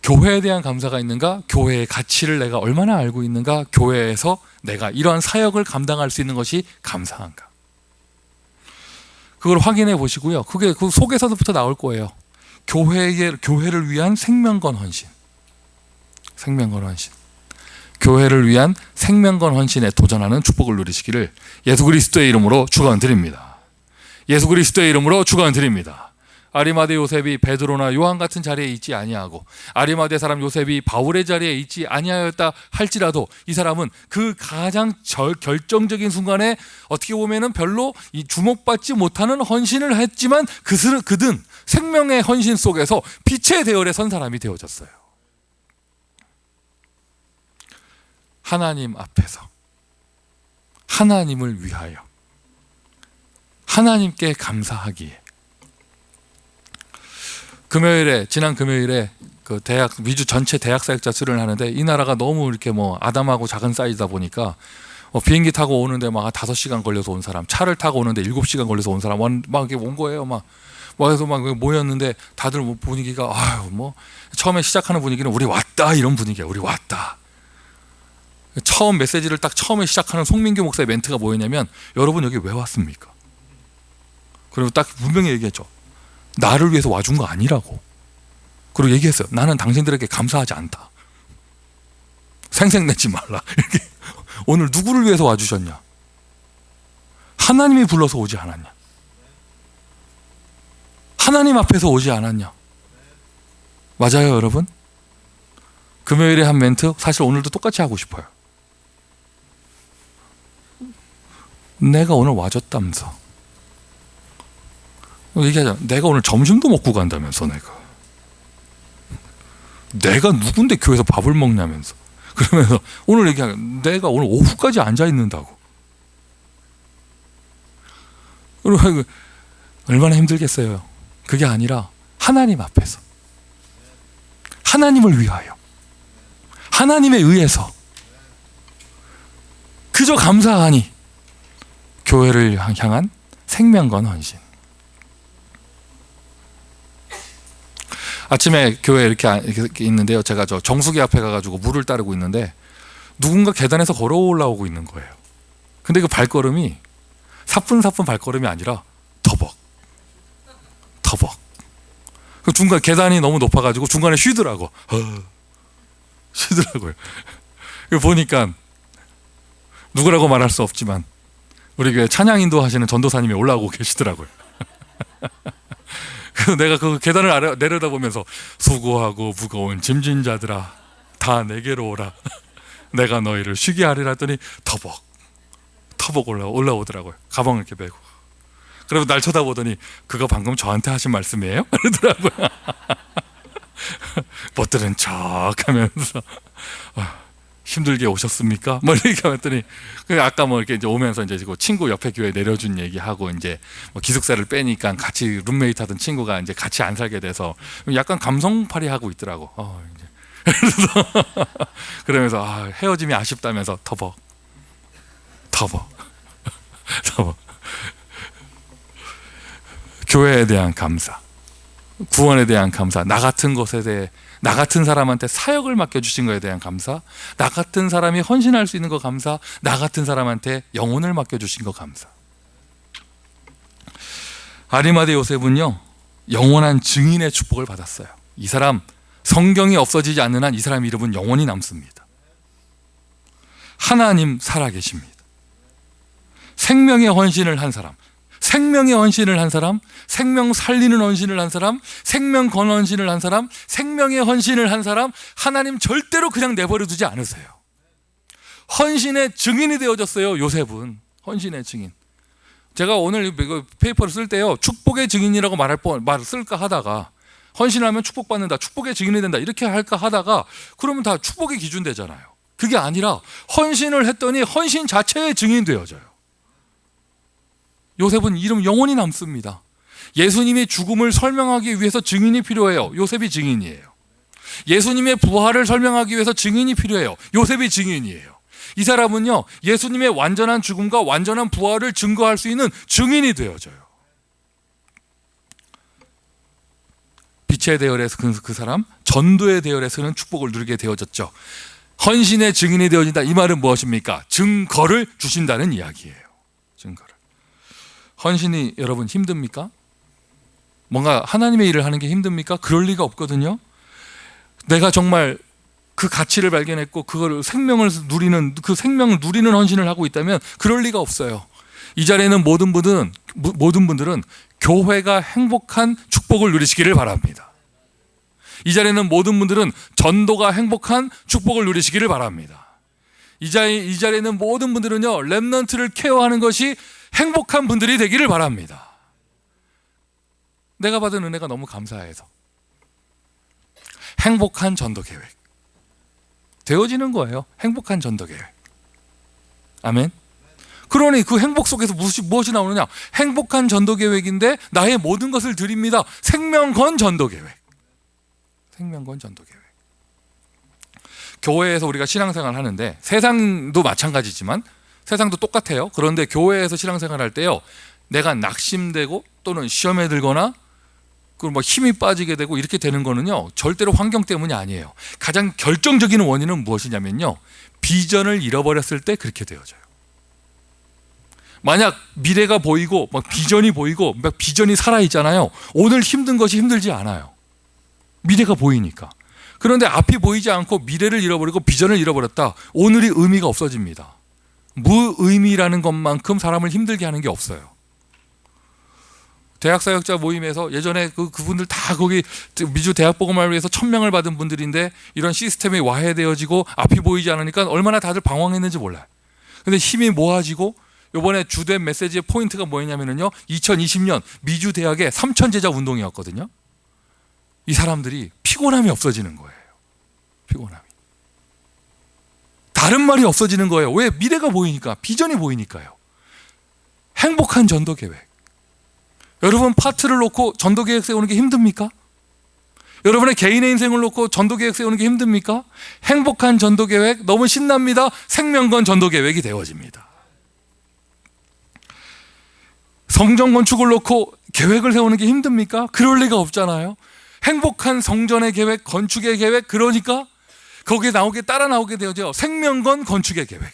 교회에 대한 감사가 있는가? 교회의 가치를 내가 얼마나 알고 있는가? 교회에서 내가 이러한 사역을 감당할 수 있는 것이 감사한가? 그걸 확인해 보시고요. 그게 그 속에서부터 나올 거예요. 교회를 위한 생명건 헌신. 생명건 헌신. 교회를 위한 생명건 헌신에 도전하는 축복을 누리시기를 예수 그리스도의 이름으로 축원드립니다. 예수 그리스도의 이름으로 축원드립니다. 아리마대 요셉이 베드로나 요한 같은 자리에 있지 아니하고, 아리마대 사람 요셉이 바울의 자리에 있지 아니하였다 할지라도, 이 사람은 그 가장 결정적인 순간에 어떻게 보면은 별로 이 주목받지 못하는 헌신을 했지만, 그든 생명의 헌신 속에서 빛의 대열에 선 사람이 되어졌어요. 하나님 앞에서 하나님을 위하여 하나님께 감사하기에, 지난 금요일에 그 미주 전체 대학 사역자 수련을 하는데, 이 나라가 너무 이렇게 뭐 아담하고 작은 사이즈다 보니까 비행기 타고 오는데 막 5시간 걸려서 온 사람, 차를 타고 오는데 7시간 걸려서 온 사람 막 이렇게 온 거예요. 막 그래서 막 모였는데 다들 뭐 분위기가 처음에 시작하는 분위기는 우리 왔다 이런 분위기야. 우리 왔다. 처음 메시지를 딱 처음에 시작하는 송민규 목사의 멘트가 뭐였냐면, 여러분 여기 왜 왔습니까? 그리고 딱 분명히 얘기했죠. 나를 위해서 와준 거 아니라고. 그리고 얘기했어요. 나는 당신들에게 감사하지 않다. 생색내지 말라. 이렇게. 오늘 누구를 위해서 와주셨냐? 하나님이 불러서 오지 않았냐? 하나님 앞에서 오지 않았냐? 맞아요, 여러분? 금요일에 한 멘트 사실 오늘도 똑같이 하고 싶어요. 내가 오늘 와줬다면서. 얘기하자. 내가 오늘 점심도 먹고 간다면서. 내가 누군데 교회에서 밥을 먹냐면서. 그러면서 오늘 얘기하자. 내가 오늘 오후까지 앉아 있는다고. 그리고 얼마나 힘들겠어요. 그게 아니라 하나님 앞에서, 하나님을 위하여, 하나님에 의해서 그저 감사하니 교회를 향한 생명건 헌신. 아침에 교회 이렇게 있는데요. 제가 저 정수기 앞에 가가지고 물을 따르고 있는데 누군가 계단에서 걸어 올라오고 있는 거예요. 근데 그 발걸음이 사뿐사뿐 발걸음이 아니라 터벅 터벅. 그 중간 계단이 너무 높아가지고 중간에 쉬더라고요. 보니까 누구라고 말할 수 없지만 우리 교회 찬양 인도하시는 전도사님이 올라오고 계시더라고요. 그래서 내가 그 계단을 내려다보면서 수고하고 무거운 짐진 자들아 다 내게로 오라. 내가 너희를 쉬게 하리라 했더니 터벅 올라오더라고요. 가방을 이렇게 메고. 그리고 날 쳐다보더니 그거 방금 저한테 하신 말씀이에요? 그러더라고요. 못 들은 척 하면서 힘들게 오셨습니까? 뭐 이렇게 했더니 아까 뭐 이렇게 이제 오면서 이제 그 친구 옆에 교회 내려준 얘기하고 이제 뭐 기숙사를 빼니까 같이 룸메이트 하던 친구가 이제 같이 안 살게 돼서 약간 감성팔이 하고 있더라고. 이제 그래서 그러면서 헤어짐이 아쉽다면서 터벅. 교회에 대한 감사, 구원에 대한 감사, 나 같은 것에 대해, 나 같은 사람한테 사역을 맡겨주신 것에 대한 감사, 나 같은 사람이 헌신할 수 있는 거 감사, 나 같은 사람한테 영혼을 맡겨주신 거 감사. 아리마대 요셉은요 영원한 증인의 축복을 받았어요. 이 사람 성경이 없어지지 않는 한 이 사람 이름은 영원히 남습니다. 하나님 살아계십니다. 생명의 헌신을 한 사람, 생명의 헌신을 한 사람, 생명 살리는 헌신을 한 사람, 생명 건 헌신을 한 사람, 생명의 헌신을 한 사람, 하나님 절대로 그냥 내버려 두지 않으세요. 헌신의 증인이 되어졌어요. 요셉은 헌신의 증인. 제가 오늘 페이퍼를 쓸 때요 축복의 증인이라고 말을 쓸까 하다가 헌신하면 축복받는다, 축복의 증인이 된다 이렇게 할까 하다가 그러면 다 축복의 기준 되잖아요. 그게 아니라 헌신을 했더니 헌신 자체의 증인 되어져요. 요셉은 이름 영원히 남습니다. 예수님의 죽음을 설명하기 위해서 증인이 필요해요. 요셉이 증인이에요. 예수님의 부활을 설명하기 위해서 증인이 필요해요. 요셉이 증인이에요. 이 사람은요 예수님의 완전한 죽음과 완전한 부활을 증거할 수 있는 증인이 되어져요. 빛의 대열에서 그 사람, 전도의 대열에서는 축복을 누리게 되어졌죠. 헌신의 증인이 되어진다. 이 말은 무엇입니까? 증거를 주신다는 이야기예요. 증거를. 헌신이 여러분 힘듭니까? 뭔가 하나님의 일을 하는 게 힘듭니까? 그럴 리가 없거든요. 내가 정말 그 가치를 발견했고 그걸 생명을 누리는 헌신을 하고 있다면 그럴 리가 없어요. 이 자리에는 모든 분들은 교회가 행복한 축복을 누리시기를 바랍니다. 이 자리에는 모든 분들은 전도가 행복한 축복을 누리시기를 바랍니다. 이 자리에는 모든 분들은요 렘넌트를 케어하는 것이 행복한 분들이 되기를 바랍니다. 내가 받은 은혜가 너무 감사해서 행복한 전도 계획 되어지는 거예요. 행복한 전도 계획. 아멘. 그러니 그 행복 속에서 무엇이 나오느냐? 행복한 전도 계획인데 나의 모든 것을 드립니다. 생명건 전도 계획. 생명건 전도 계획. 교회에서 우리가 신앙생활 하는데 세상도 마찬가지지만 세상도 똑같아요. 그런데 교회에서 신앙생활 할 때요 내가 낙심되고 또는 시험에 들거나 그리고 뭐 힘이 빠지게 되고 이렇게 되는 거는요 절대로 환경 때문이 아니에요. 가장 결정적인 원인은 무엇이냐면요 비전을 잃어버렸을 때 그렇게 되어져요. 만약 미래가 보이고 막 비전이 보이고 막 비전이 살아있잖아요. 오늘 힘든 것이 힘들지 않아요. 미래가 보이니까. 그런데 앞이 보이지 않고 미래를 잃어버리고 비전을 잃어버렸다. 오늘이 의미가 없어집니다. 무의미라는 것만큼 사람을 힘들게 하는 게 없어요. 대학사역자 모임에서 예전에 그분들 다 거기 미주 대학복음화를 위해서 1000명을 받은 분들인데 이런 시스템이 와해되어지고 앞이 보이지 않으니까 얼마나 다들 방황했는지 몰라요. 근데 힘이 모아지고 이번에 주된 메시지의 포인트가 뭐였냐면요 2020년 미주 대학의 3000제자 운동이었거든요. 이 사람들이 피곤함이 없어지는 거예요. 피곤함이. 다른 말이 없어지는 거예요. 왜? 미래가 보이니까, 비전이 보이니까요. 행복한 전도 계획. 여러분 파트를 놓고 전도 계획 세우는 게 힘듭니까? 여러분의 개인의 인생을 놓고 전도계획 세우는 게 힘듭니까? 행복한 전도계획 너무 신납니다. 생명건 전도계획이 되어집니다. 성전 건축을 놓고 계획을 세우는 게 힘듭니까? 그럴 리가 없잖아요. 행복한 성전의 계획, 건축의 계획, 그러니까 거기에 따라 나오게 되어져 생명건 건축의 계획.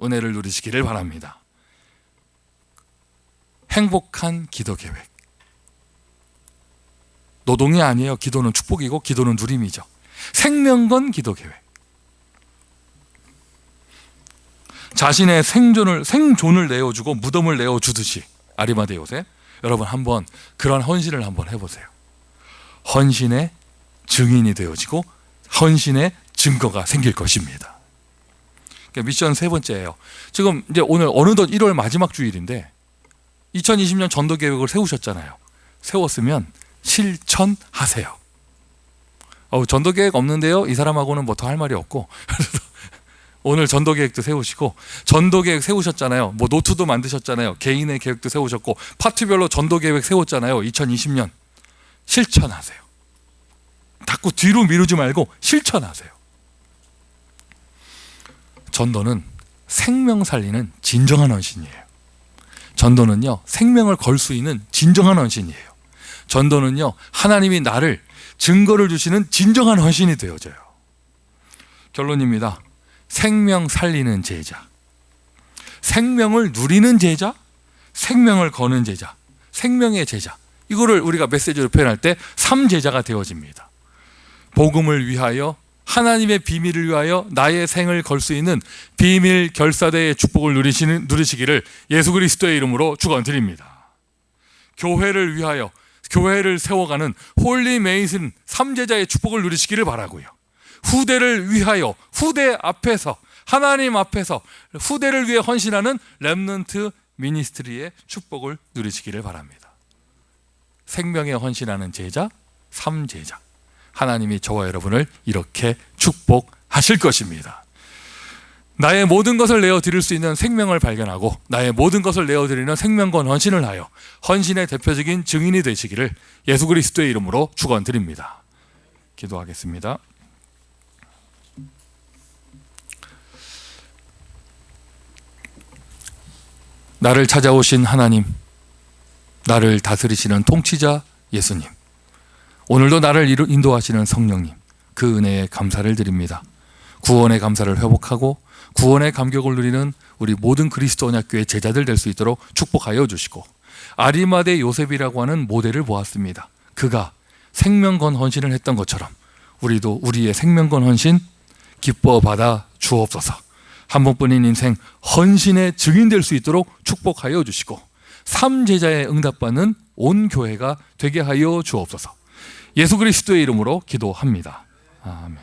은혜를 누리시기를 바랍니다. 행복한 기도 계획. 노동이 아니에요. 기도는 축복이고 기도는 누림이죠. 생명건 기도 계획. 자신의 생존을 내어주고 무덤을 내어주듯이 아리마대 요셉, 여러분 한번 그런 헌신을 한번 해보세요. 헌신의 증인이 되어지고 헌신의 증거가 생길 것입니다. 미션 세 번째예요. 지금 이제 오늘 어느덧 1월 마지막 주일인데 2020년 전도 계획을 세우셨잖아요. 세웠으면 실천하세요. 전도 계획 없는데요. 이 사람하고는 뭐 더 할 말이 없고 오늘 전도 계획도 세우시고 전도 계획 세우셨잖아요. 뭐 노트도 만드셨잖아요. 개인의 계획도 세우셨고 파트별로 전도 계획 세웠잖아요. 2020년 실천하세요. 자꾸 뒤로 미루지 말고 실천하세요. 전도는 생명 살리는 진정한 헌신이에요. 전도는요, 생명을 걸 수 있는 진정한 헌신이에요. 전도는요, 하나님이 나를 증거를 주시는 진정한 헌신이 되어져요. 결론입니다. 생명 살리는 제자, 생명을 누리는 제자, 생명을 거는 제자, 생명의 제자. 이거를 우리가 메시지로 표현할 때 3제자가 되어집니다. 복음을 위하여, 하나님의 비밀을 위하여 나의 생을 걸 수 있는 비밀 결사대의 축복을 누리시기를 예수 그리스도의 이름으로 축원드립니다. 교회를 위하여, 교회를 세워가는 홀리 메이슨 3제자의 축복을 누리시기를 바라고요. 후대를 위하여, 후대 앞에서, 하나님 앞에서 후대를 위해 헌신하는 렘넌트 미니스트리의 축복을 누리시기를 바랍니다. 생명에 헌신하는 제자, 3제자. 하나님이 저와 여러분을 이렇게 축복하실 것입니다. 나의 모든 것을 내어드릴 수 있는 생명을 발견하고 나의 모든 것을 내어드리는 생명건 헌신을 하여 헌신의 대표적인 증인이 되시기를 예수 그리스도의 이름으로 축원드립니다. 기도하겠습니다. 나를 찾아오신 하나님, 나를 다스리시는 통치자 예수님, 오늘도 나를 인도하시는 성령님, 그 은혜에 감사를 드립니다. 구원의 감사를 회복하고 구원의 감격을 누리는 우리 모든 그리스도 언약교회 제자들 될 수 있도록 축복하여 주시고, 아리마대 요셉이라고 하는 모델을 보았습니다. 그가 생명건 헌신을 했던 것처럼 우리도 우리의 생명건 헌신 기뻐 받아 주옵소서. 한 번뿐인 인생 헌신의 증인 될 수 있도록 축복하여 주시고 3제자의 응답받는 온 교회가 되게 하여 주옵소서. 예수 그리스도의 이름으로 기도합니다. 아멘.